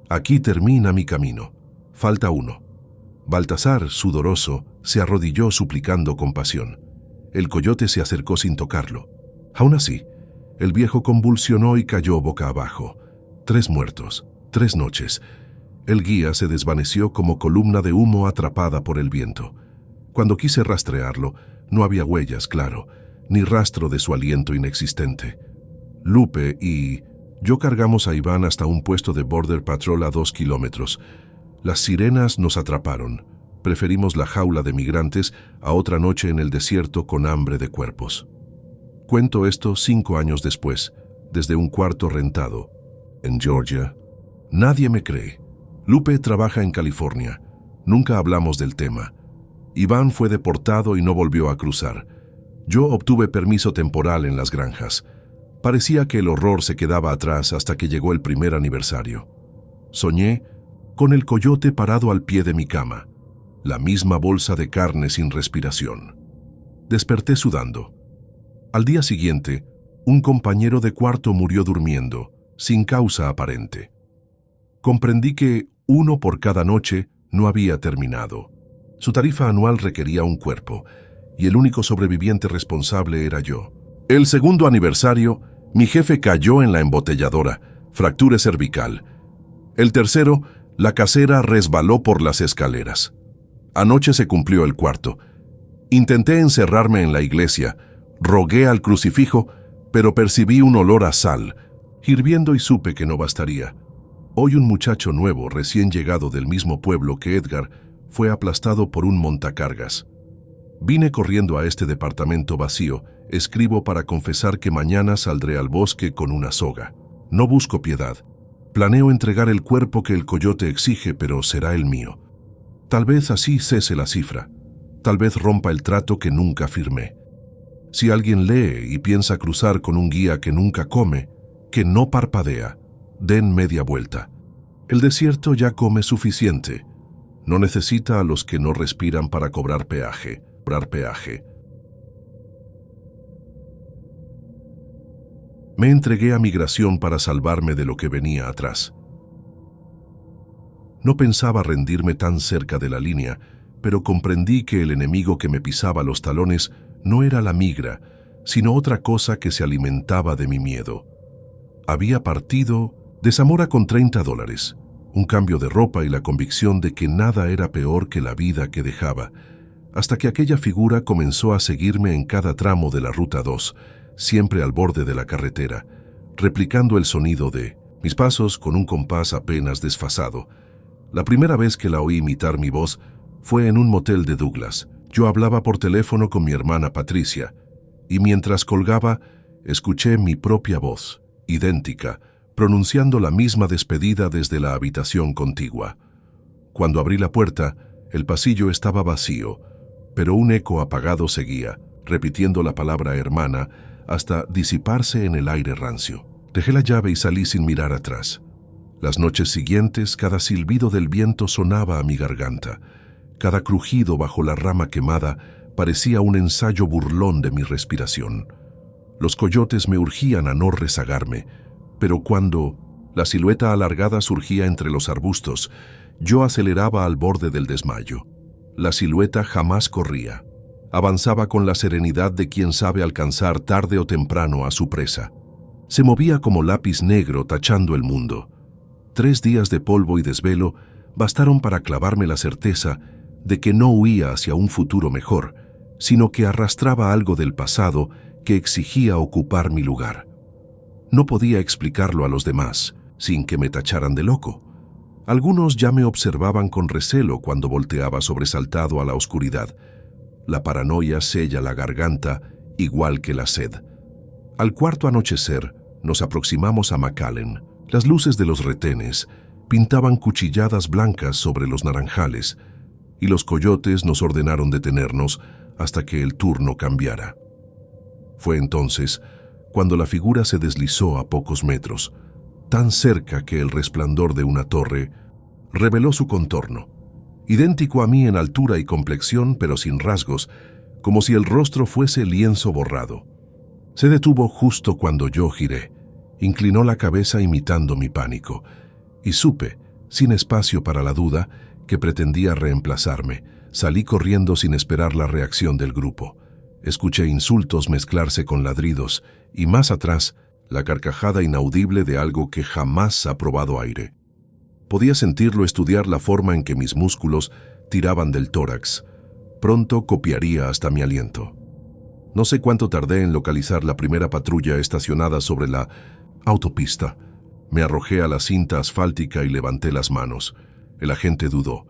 Aquí termina mi camino. Falta uno. Baltasar, sudoroso, se arrodilló suplicando compasión. El coyote se acercó sin tocarlo. Aún así, el viejo convulsionó y cayó boca abajo. 3 muertos, 3 noches. El guía se desvaneció como columna de humo atrapada por el viento. Cuando quise rastrearlo, no había huellas, claro, ni rastro de su aliento inexistente. Lupe y yo cargamos a Iván hasta un puesto de Border Patrol a 2 kilómetros. Las sirenas nos atraparon. Preferimos la jaula de migrantes a otra noche en el desierto con hambre de cuerpos. Cuento esto 5 años después, desde un cuarto rentado, en Georgia. Nadie me cree. Lupe trabaja en California. Nunca hablamos del tema. Iván fue deportado y no volvió a cruzar. Yo obtuve permiso temporal en las granjas. Parecía que el horror se quedaba atrás hasta que llegó el primer aniversario. Soñé con el coyote parado al pie de mi cama, la misma bolsa de carne sin respiración. Desperté sudando. Al día siguiente, un compañero de cuarto murió durmiendo, sin causa aparente. Comprendí que 1 por cada noche no había terminado. Su tarifa anual requería un cuerpo, y el único sobreviviente responsable era yo. El segundo aniversario, mi jefe cayó en la embotelladora, fractura cervical. El tercero, la casera resbaló por las escaleras. Anoche se cumplió el cuarto. Intenté encerrarme en la iglesia, rogué al crucifijo, pero percibí un olor a sal, hirviendo y supe que no bastaría. Hoy un muchacho nuevo, recién llegado del mismo pueblo que Edgar, fue aplastado por un montacargas. Vine corriendo a este departamento vacío, escribo para confesar que mañana saldré al bosque con una soga. No busco piedad. Planeo entregar el cuerpo que el coyote exige, pero será el mío. Tal vez así cese la cifra. Tal vez rompa el trato que nunca firmé. Si alguien lee y piensa cruzar con un guía que nunca come, que no parpadea, den media vuelta. El desierto ya come suficiente. No necesita a los que no respiran para cobrar peaje. Me entregué a migración para salvarme de lo que venía atrás. No pensaba rendirme tan cerca de la línea, pero comprendí que el enemigo que me pisaba los talones no era la migra, sino otra cosa que se alimentaba de mi miedo. Había partido de Zamora con $30, un cambio de ropa y la convicción de que nada era peor que la vida que dejaba, hasta que aquella figura comenzó a seguirme en cada tramo de la Ruta 2, siempre al borde de la carretera, replicando el sonido de mis pasos con un compás apenas desfasado. La primera vez que la oí imitar mi voz fue en un motel de Douglas. Yo hablaba por teléfono con mi hermana Patricia, y mientras colgaba, escuché mi propia voz, idéntica, pronunciando la misma despedida desde la habitación contigua. Cuando abrí la puerta, el pasillo estaba vacío, pero un eco apagado seguía, repitiendo la palabra hermana hasta disiparse en el aire rancio. Dejé la llave y salí sin mirar atrás. Las noches siguientes, cada silbido del viento sonaba a mi garganta. Cada crujido bajo la rama quemada parecía un ensayo burlón de mi respiración. Los coyotes me urgían a no rezagarme, pero cuando la silueta alargada surgía entre los arbustos, yo aceleraba al borde del desmayo. La silueta jamás corría. Avanzaba con la serenidad de quien sabe alcanzar tarde o temprano a su presa. Se movía como lápiz negro tachando el mundo. 3 días de polvo y desvelo bastaron para clavarme la certeza de que no huía hacia un futuro mejor, sino que arrastraba algo del pasado que exigía ocupar mi lugar. No podía explicarlo a los demás, sin que me tacharan de loco. Algunos ya me observaban con recelo cuando volteaba sobresaltado a la oscuridad. La paranoia sella la garganta, igual que la sed. Al cuarto anochecer, nos aproximamos a McAllen. Las luces de los retenes pintaban cuchilladas blancas sobre los naranjales, y los coyotes nos ordenaron detenernos hasta que el turno cambiara. Fue entonces cuando la figura se deslizó a pocos metros, tan cerca que el resplandor de una torre reveló su contorno, idéntico a mí en altura y complexión, pero sin rasgos, como si el rostro fuese lienzo borrado. Se detuvo justo cuando yo giré, inclinó la cabeza imitando mi pánico, y supe, sin espacio para la duda, que pretendía reemplazarme. Salí corriendo sin esperar la reacción del grupo. Escuché insultos mezclarse con ladridos, y más atrás, la carcajada inaudible de algo que jamás ha probado aire. Podía sentirlo estudiar la forma en que mis músculos tiraban del tórax. Pronto copiaría hasta mi aliento. No sé cuánto tardé en localizar la primera patrulla estacionada sobre la autopista. Me arrojé a la cinta asfáltica y levanté las manos. El agente dudó.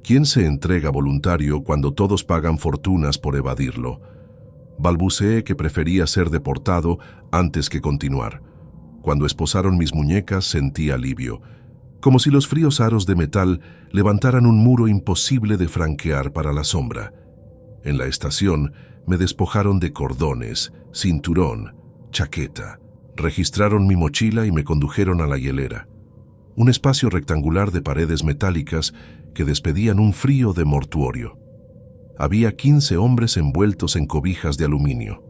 ¿Quién se entrega voluntario cuando todos pagan fortunas por evadirlo? Balbuceé que prefería ser deportado antes que continuar. Cuando esposaron mis muñecas sentí alivio, como si los fríos aros de metal levantaran un muro imposible de franquear para la sombra. En la estación me despojaron de cordones, cinturón, chaqueta. Registraron mi mochila y me condujeron a la hielera, un espacio rectangular de paredes metálicas que despedían un frío de mortuorio. Había 15 hombres envueltos en cobijas de aluminio.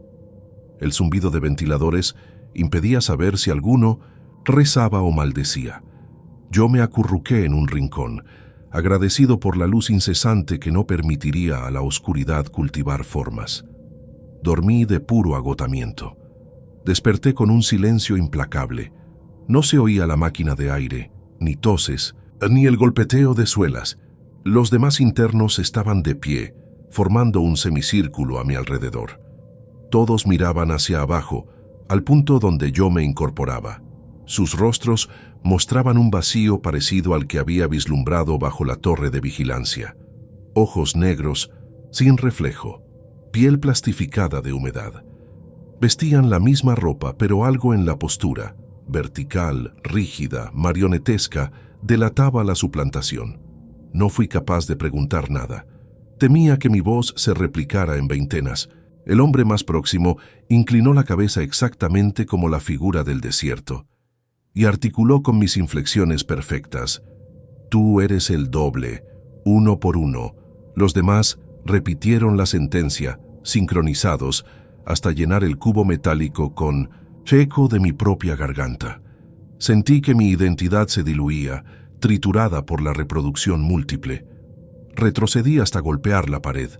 El zumbido de ventiladores impedía saber si alguno rezaba o maldecía. Yo me acurruqué en un rincón, agradecido por la luz incesante que no permitiría a la oscuridad cultivar formas. Dormí de puro agotamiento. Desperté con un silencio implacable. No se oía la máquina de aire, ni toses, ni el golpeteo de suelas. Los demás internos estaban de pie, formando un semicírculo a mi alrededor. Todos miraban hacia abajo, al punto donde yo me incorporaba. Sus rostros mostraban un vacío parecido al que había vislumbrado bajo la torre de vigilancia. Ojos negros, sin reflejo, piel plastificada de humedad. Vestían la misma ropa, pero algo en la postura, vertical, rígida, marionetesca, delataba la suplantación. No fui capaz de preguntar nada. Temía que mi voz se replicara en veintenas. El hombre más próximo inclinó la cabeza exactamente como la figura del desierto y articuló con mis inflexiones perfectas: «Tú eres el doble, uno por uno». Los demás repitieron la sentencia, sincronizados, hasta llenar el cubo metálico con eco de mi propia garganta. Sentí que mi identidad se diluía, triturada por la reproducción múltiple. Retrocedí hasta golpear la pared.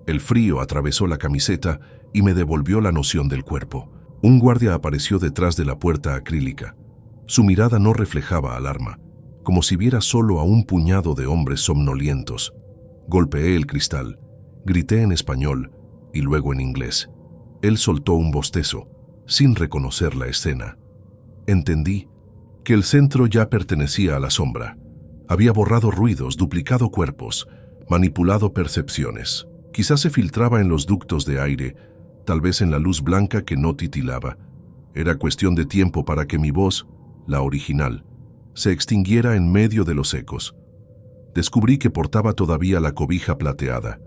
El frío atravesó la camiseta y me devolvió la noción del cuerpo. Un guardia apareció detrás de la puerta acrílica. Su mirada no reflejaba alarma, como si viera solo a un puñado de hombres somnolientos. Golpeé el cristal, grité en español y luego en inglés. Él soltó un bostezo, sin reconocer la escena. Entendí que el centro ya pertenecía a la sombra. Había borrado ruidos, duplicado cuerpos, manipulado percepciones. Quizás se filtraba en los ductos de aire, tal vez en la luz blanca que no titilaba. Era cuestión de tiempo para que mi voz, la original, se extinguiera en medio de los ecos. Descubrí que portaba todavía la cobija plateada.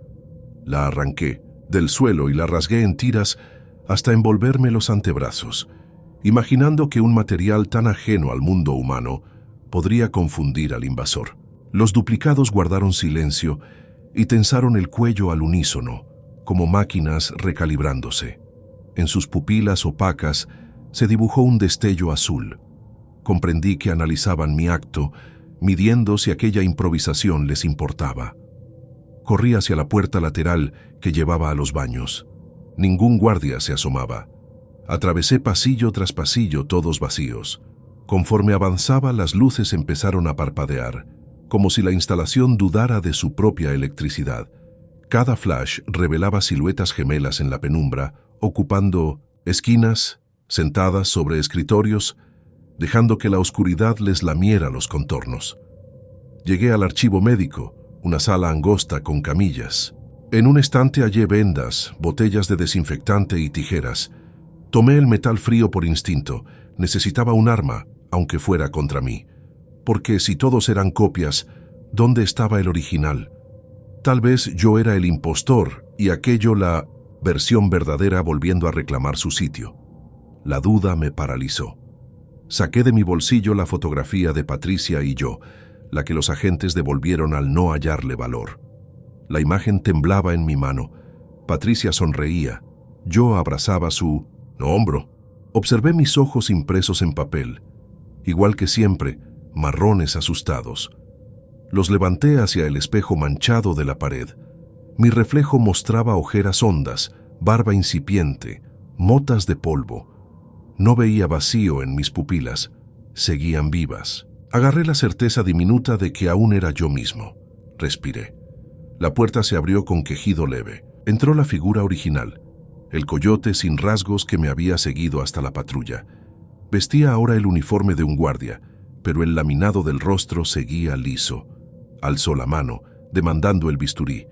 La arranqué del suelo y la rasgué en tiras hasta envolverme los antebrazos, imaginando que un material tan ajeno al mundo humano podría confundir al invasor. Los duplicados guardaron silencio y tensaron el cuello al unísono, como máquinas recalibrándose. En sus pupilas opacas se dibujó un destello azul. Comprendí que analizaban mi acto, midiendo si aquella improvisación les importaba. Corrí hacia la puerta lateral que llevaba a los baños. Ningún guardia se asomaba. Atravesé pasillo tras pasillo, todos vacíos. Conforme avanzaba, las luces empezaron a parpadear, como si la instalación dudara de su propia electricidad. Cada flash revelaba siluetas gemelas en la penumbra, ocupando esquinas, sentadas sobre escritorios, dejando que la oscuridad les lamiera los contornos. Llegué al archivo médico, una sala angosta con camillas. En un estante hallé vendas, botellas de desinfectante y tijeras. Tomé el metal frío por instinto. Necesitaba un arma, aunque fuera contra mí. Porque si todos eran copias, ¿dónde estaba el original? Tal vez yo era el impostor y aquello la versión verdadera volviendo a reclamar su sitio. La duda me paralizó. Saqué de mi bolsillo la fotografía de Patricia y yo, la que los agentes devolvieron al no hallarle valor. La imagen temblaba en mi mano. Patricia sonreía. Yo abrazaba su hombro. Observé mis ojos impresos en papel. Igual que siempre, marrones asustados. Los levanté hacia el espejo manchado de la pared. Mi reflejo mostraba ojeras hondas, barba incipiente, motas de polvo. No veía vacío en mis pupilas. Seguían vivas. Agarré la certeza diminuta de que aún era yo mismo. Respiré. La puerta se abrió con quejido leve. Entró la figura original, el coyote sin rasgos que me había seguido hasta la patrulla. Vestía ahora el uniforme de un guardia, pero el laminado del rostro seguía liso. Alzó la mano, demandando el bisturí.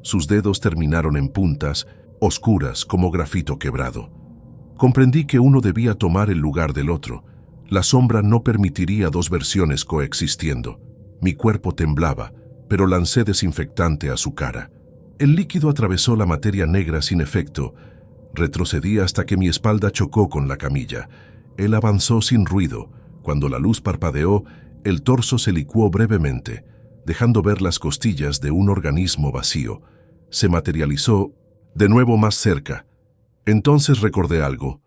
Sus dedos terminaron en puntas, oscuras como grafito quebrado. Comprendí que uno debía tomar el lugar del otro. La sombra no permitiría dos versiones coexistiendo. Mi cuerpo temblaba, pero lancé desinfectante a su cara. El líquido atravesó la materia negra sin efecto. Retrocedí hasta que mi espalda chocó con la camilla. Él avanzó sin ruido. Cuando la luz parpadeó, el torso se licuó brevemente, dejando ver las costillas de un organismo vacío. Se materializó de nuevo más cerca. Entonces recordé algo.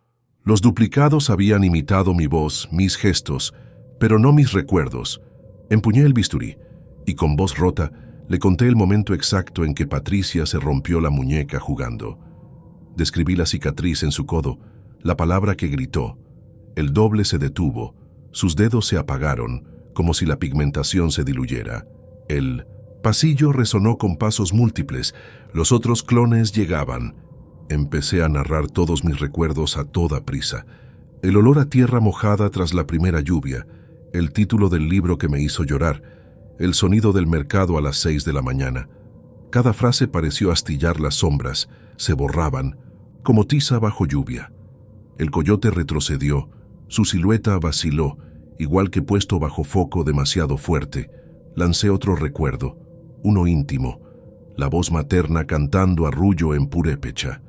Los duplicados habían imitado mi voz, mis gestos, pero no mis recuerdos. Empuñé el bisturí y con voz rota le conté el momento exacto en que Patricia se rompió la muñeca jugando. Describí la cicatriz en su codo, la palabra que gritó. El doble se detuvo, sus dedos se apagaron, como si la pigmentación se diluyera. El pasillo resonó con pasos múltiples, los otros clones llegaban. Empecé a narrar todos mis recuerdos a toda prisa. El olor a tierra mojada tras la primera lluvia, el título del libro que me hizo llorar, el sonido del mercado a las 6 de la mañana. Cada frase pareció astillar las sombras, se borraban, como tiza bajo lluvia. El coyote retrocedió, su silueta vaciló, igual que puesto bajo foco demasiado fuerte. Lancé otro recuerdo, uno íntimo, la voz materna cantando arrullo en purépecha.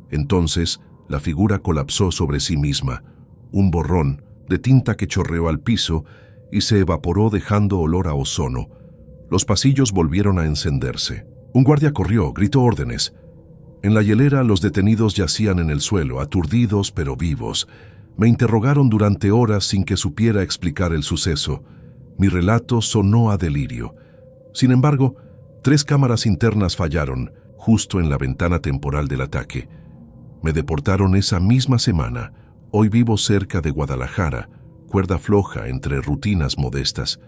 Entonces, la figura colapsó sobre sí misma, un borrón de tinta que chorreó al piso y se evaporó dejando olor a ozono. Los pasillos volvieron a encenderse. Un guardia corrió, gritó órdenes. En la hielera los detenidos yacían en el suelo, aturdidos pero vivos. Me interrogaron durante horas sin que supiera explicar el suceso. Mi relato sonó a delirio. Sin embargo, 3 cámaras internas fallaron, justo en la ventana temporal del ataque. Me deportaron esa misma semana. Hoy vivo cerca de Guadalajara, cuerda floja entre rutinas modestas.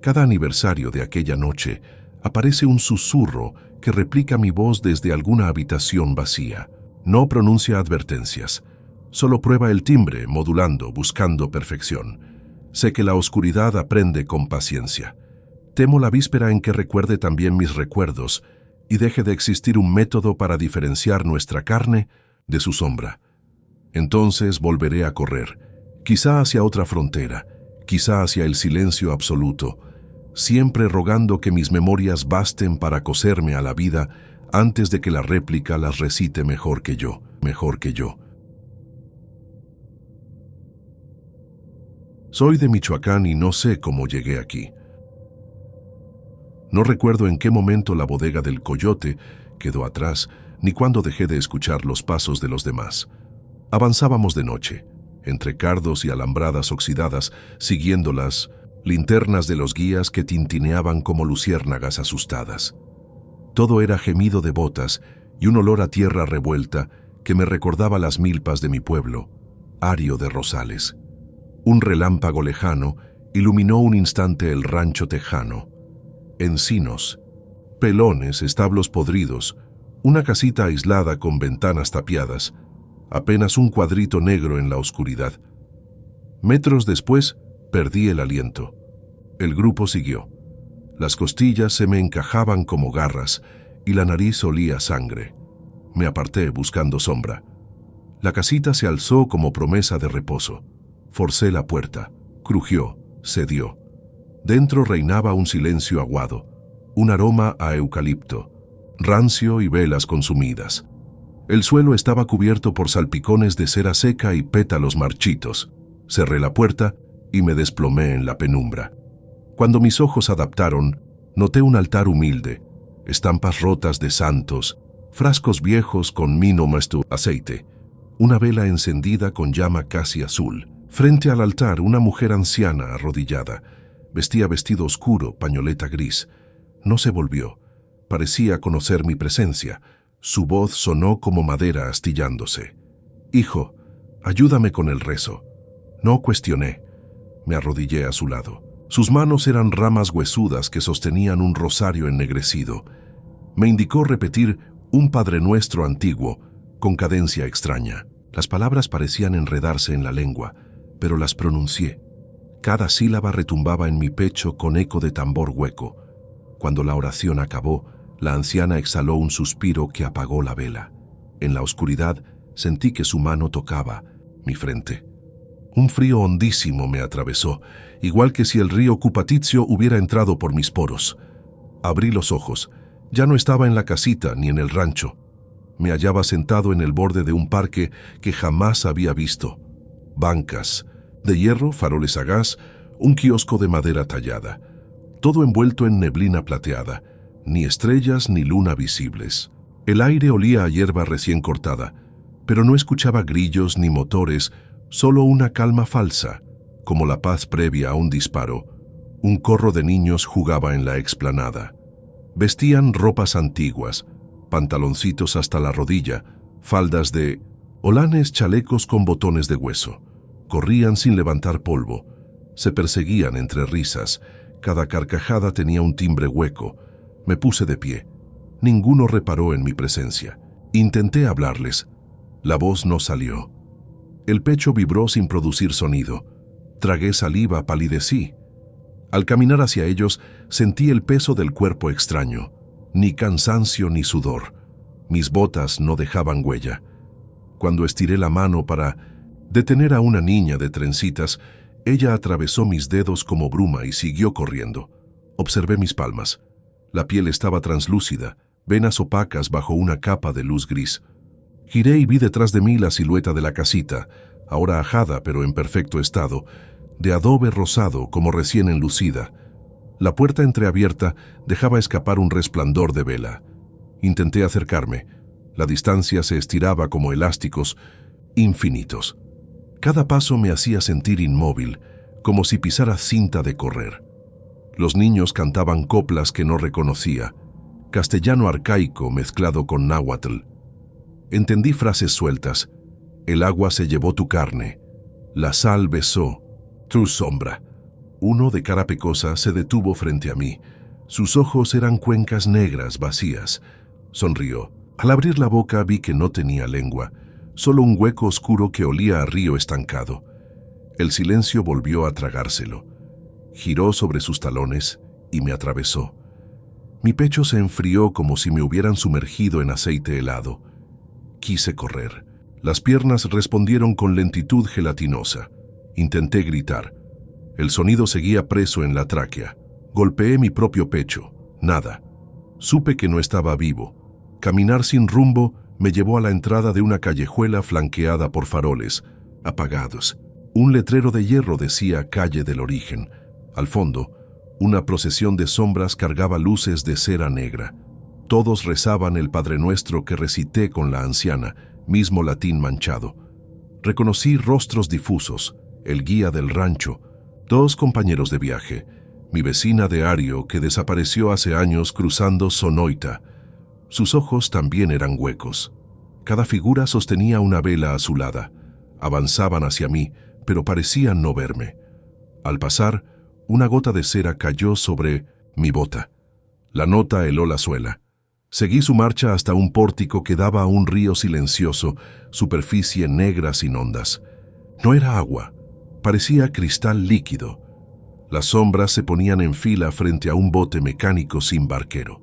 Cada aniversario de aquella noche aparece un susurro que replica mi voz desde alguna habitación vacía. No pronuncia advertencias, solo prueba el timbre, modulando, buscando perfección. Sé que la oscuridad aprende con paciencia. Temo la víspera en que recuerde también mis recuerdos y deje de existir un método para diferenciar nuestra carne de su sombra. Entonces volveré a correr, quizá hacia otra frontera, quizá hacia el silencio absoluto, siempre rogando que mis memorias basten para coserme a la vida antes de que la réplica las recite mejor que yo, mejor que yo. Soy de Michoacán y no sé cómo llegué aquí. No recuerdo en qué momento la bodega del coyote quedó atrás, ni cuándo dejé de escuchar los pasos de los demás. Avanzábamos de noche, entre cardos y alambradas oxidadas, siguiendo las linternas de los guías que tintineaban como luciérnagas asustadas. Todo era gemido de botas y un olor a tierra revuelta que me recordaba las milpas de mi pueblo, Ario de Rosales. Un relámpago lejano iluminó un instante el rancho tejano. Encinos, pelones, establos podridos, una casita aislada con ventanas tapiadas, apenas un cuadrito negro en la oscuridad. Metros después, perdí el aliento. El grupo siguió. Las costillas se me encajaban como garras y la nariz olía sangre. Me aparté buscando sombra. La casita se alzó como promesa de reposo. Forcé la puerta. Crujió, cedió. Dentro reinaba un silencio aguado, un aroma a eucalipto, rancio y velas consumidas. El suelo estaba cubierto por salpicones de cera seca y pétalos marchitos. Cerré la puerta y me desplomé en la penumbra. Cuando mis ojos adaptaron, noté un altar humilde, estampas rotas de santos, frascos viejos con mino maestro aceite, una vela encendida con llama casi azul. Frente al altar, una mujer anciana arrodillada. Vestía vestido oscuro, pañoleta gris. No se volvió. Parecía conocer mi presencia. Su voz sonó como madera astillándose. «Hijo, ayúdame con el rezo». No cuestioné. Me arrodillé a su lado. Sus manos eran ramas huesudas que sostenían un rosario ennegrecido. Me indicó repetir un Padre Nuestro antiguo, con cadencia extraña. Las palabras parecían enredarse en la lengua, pero las pronuncié. Cada sílaba retumbaba en mi pecho con eco de tambor hueco. Cuando la oración acabó, la anciana exhaló un suspiro que apagó la vela. En la oscuridad sentí que su mano tocaba mi frente. Un frío hondísimo me atravesó, igual que si el río Cupatizio hubiera entrado por mis poros. Abrí los ojos. Ya no estaba en la casita ni en el rancho. Me hallaba sentado en el borde de un parque que jamás había visto. Bancas de hierro, faroles a gas, un kiosco de madera tallada. Todo envuelto en neblina plateada, ni estrellas ni luna visibles. El aire olía a hierba recién cortada, pero no escuchaba grillos ni motores, solo una calma falsa, como la paz previa a un disparo. Un corro de niños jugaba en la explanada. Vestían ropas antiguas, pantaloncitos hasta la rodilla, faldas de holanes, chalecos con botones de hueso. Corrían sin levantar polvo. Se perseguían entre risas. Cada carcajada tenía un timbre hueco. Me puse de pie. Ninguno reparó en mi presencia. Intenté hablarles. La voz no salió. El pecho vibró sin producir sonido. Tragué saliva, palidecí. Al caminar hacia ellos, sentí el peso del cuerpo extraño. Ni cansancio ni sudor. Mis botas no dejaban huella. Cuando estiré la mano para detener a una niña de trencitas, ella atravesó mis dedos como bruma y siguió corriendo. Observé mis palmas. La piel estaba translúcida, venas opacas bajo una capa de luz gris. Giré y vi detrás de mí la silueta de la casita, ahora ajada pero en perfecto estado, de adobe rosado como recién enlucida. La puerta entreabierta dejaba escapar un resplandor de vela. Intenté acercarme. La distancia se estiraba como elásticos infinitos. Cada paso me hacía sentir inmóvil, como si pisara cinta de correr. Los niños cantaban coplas que no reconocía, castellano arcaico mezclado con náhuatl. Entendí frases sueltas. El agua se llevó tu carne. La sal besó tu sombra. Uno de cara pecosa se detuvo frente a mí. Sus ojos eran cuencas negras vacías. Sonrió. Al abrir la boca vi que no tenía lengua, solo un hueco oscuro que olía a río estancado. El silencio volvió a tragárselo. Giró sobre sus talones y me atravesó. Mi pecho se enfrió como si me hubieran sumergido en aceite helado. Quise correr. Las piernas respondieron con lentitud gelatinosa. Intenté gritar. El sonido seguía preso en la tráquea. Golpeé mi propio pecho. Nada. Supe que no estaba vivo. Caminar sin rumbo me llevó a la entrada de una callejuela flanqueada por faroles, apagados. Un letrero de hierro decía Calle del Origen. Al fondo, una procesión de sombras cargaba luces de cera negra. Todos rezaban el Padre Nuestro que recité con la anciana, mismo latín manchado. Reconocí rostros difusos, el guía del rancho, dos compañeros de viaje, mi vecina de Ario que desapareció hace años cruzando Sonoita. Sus ojos también eran huecos. Cada figura sostenía una vela azulada. Avanzaban hacia mí, pero parecían no verme. Al pasar, una gota de cera cayó sobre mi bota. La nota heló la suela. Seguí su marcha hasta un pórtico que daba a un río silencioso, superficie negra sin ondas. No era agua, parecía cristal líquido. Las sombras se ponían en fila frente a un bote mecánico sin barquero.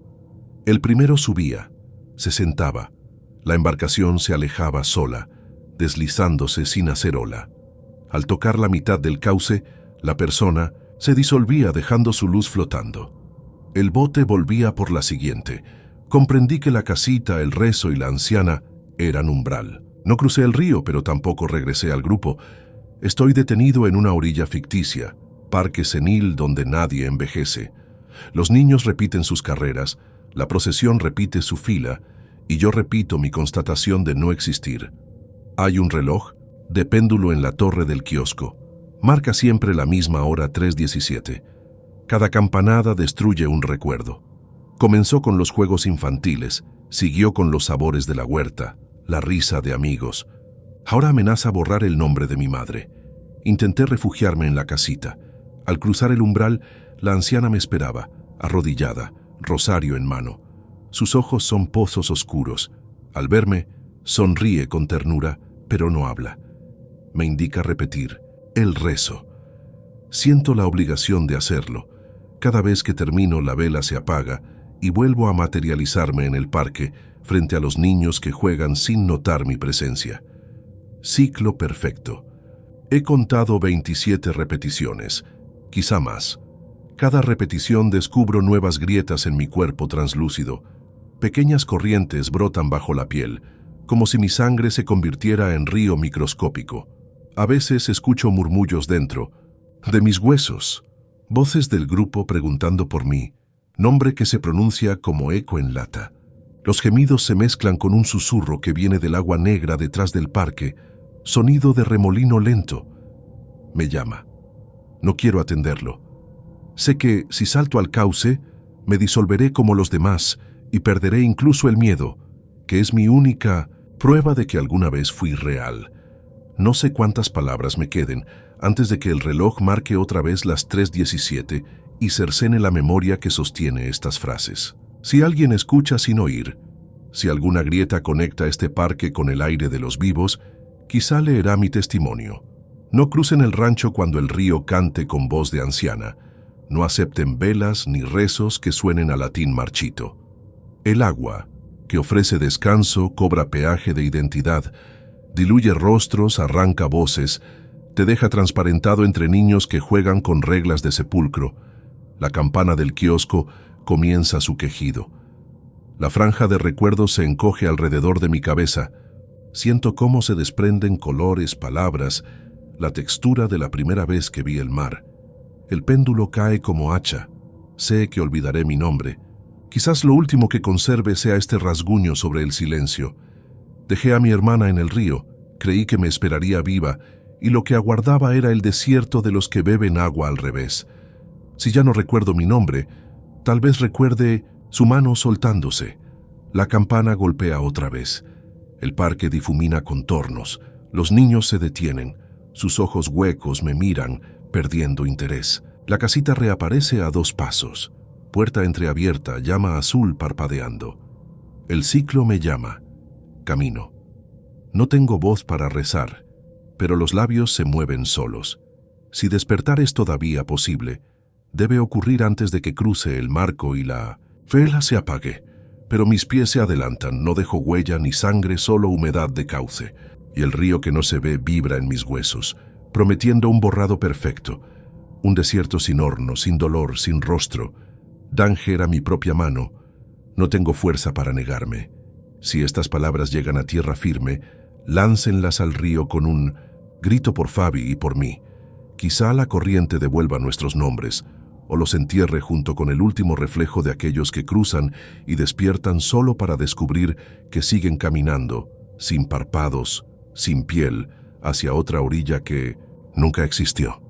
El primero subía, se sentaba. La embarcación se alejaba sola, deslizándose sin hacer ola. Al tocar la mitad del cauce, la persona se disolvía dejando su luz flotando. El bote volvía por la siguiente. Comprendí que la casita, el rezo y la anciana eran umbral. No crucé el río, pero tampoco regresé al grupo. Estoy detenido en una orilla ficticia, parque senil donde nadie envejece. Los niños repiten sus carreras, la procesión repite su fila, y yo repito mi constatación de no existir. Hay un reloj de péndulo en la torre del kiosco. Marca siempre la misma hora 3:17. Cada campanada destruye un recuerdo. Comenzó con los juegos infantiles, siguió con los sabores de la huerta, la risa de amigos. Ahora amenaza borrar el nombre de mi madre. Intenté refugiarme en la casita. Al cruzar el umbral, la anciana me esperaba, arrodillada, rosario en mano. Sus ojos son pozos oscuros. Al verme, sonríe con ternura, pero no habla. Me indica repetir el rezo. Siento la obligación de hacerlo. Cada vez que termino, la vela se apaga y vuelvo a materializarme en el parque frente a los niños que juegan sin notar mi presencia. Ciclo perfecto. He contado 27 repeticiones, quizá más. Cada repetición descubro nuevas grietas en mi cuerpo translúcido. Pequeñas corrientes brotan bajo la piel, como si mi sangre se convirtiera en río microscópico. A veces escucho murmullos dentro, de mis huesos, voces del grupo preguntando por mí, nombre que se pronuncia como eco en lata. Los gemidos se mezclan con un susurro que viene del agua negra detrás del parque, sonido de remolino lento. Me llama. No quiero atenderlo. Sé que, si salto al cauce, me disolveré como los demás y perderé incluso el miedo, que es mi única prueba de que alguna vez fui real. No sé cuántas palabras me queden antes de que el reloj marque otra vez las 3:17 y cercene la memoria que sostiene estas frases. Si alguien escucha sin oír, si alguna grieta conecta este parque con el aire de los vivos, quizá leerá mi testimonio. No crucen el rancho cuando el río cante con voz de anciana. No acepten velas ni rezos que suenen a latín marchito. El agua, que ofrece descanso, cobra peaje de identidad, diluye rostros, arranca voces, te deja transparentado entre niños que juegan con reglas de sepulcro. La campana del kiosco comienza su quejido. La franja de recuerdos se encoge alrededor de mi cabeza. Siento cómo se desprenden colores, palabras, la textura de la primera vez que vi el mar. El péndulo cae como hacha. Sé que olvidaré mi nombre. Quizás lo último que conserve sea este rasguño sobre el silencio. Dejé a mi hermana en el río, creí que me esperaría viva, y lo que aguardaba era el desierto de los que beben agua al revés. Si ya no recuerdo mi nombre, tal vez recuerde su mano soltándose. La campana golpea otra vez. El parque difumina contornos. Los niños se detienen. Sus ojos huecos me miran, perdiendo interés. La casita reaparece a 2 pasos. Puerta entreabierta, llama azul parpadeando. El ciclo me llama. Camino. No tengo voz para rezar, pero los labios se mueven solos. Si despertar es todavía posible, debe ocurrir antes de que cruce el marco y la vela se apague. Pero mis pies se adelantan, no dejo huella ni sangre, solo humedad de cauce. Y el río que no se ve vibra en mis huesos, prometiendo un borrado perfecto. Un desierto sin horno, sin dolor, sin rostro. Danger a mi propia mano. No tengo fuerza para negarme. Si estas palabras llegan a tierra firme, láncenlas al río con un grito por Fabi y por mí. Quizá la corriente devuelva nuestros nombres, o los entierre junto con el último reflejo de aquellos que cruzan y despiertan solo para descubrir que siguen caminando, sin párpados, sin piel, hacia otra orilla que nunca existió.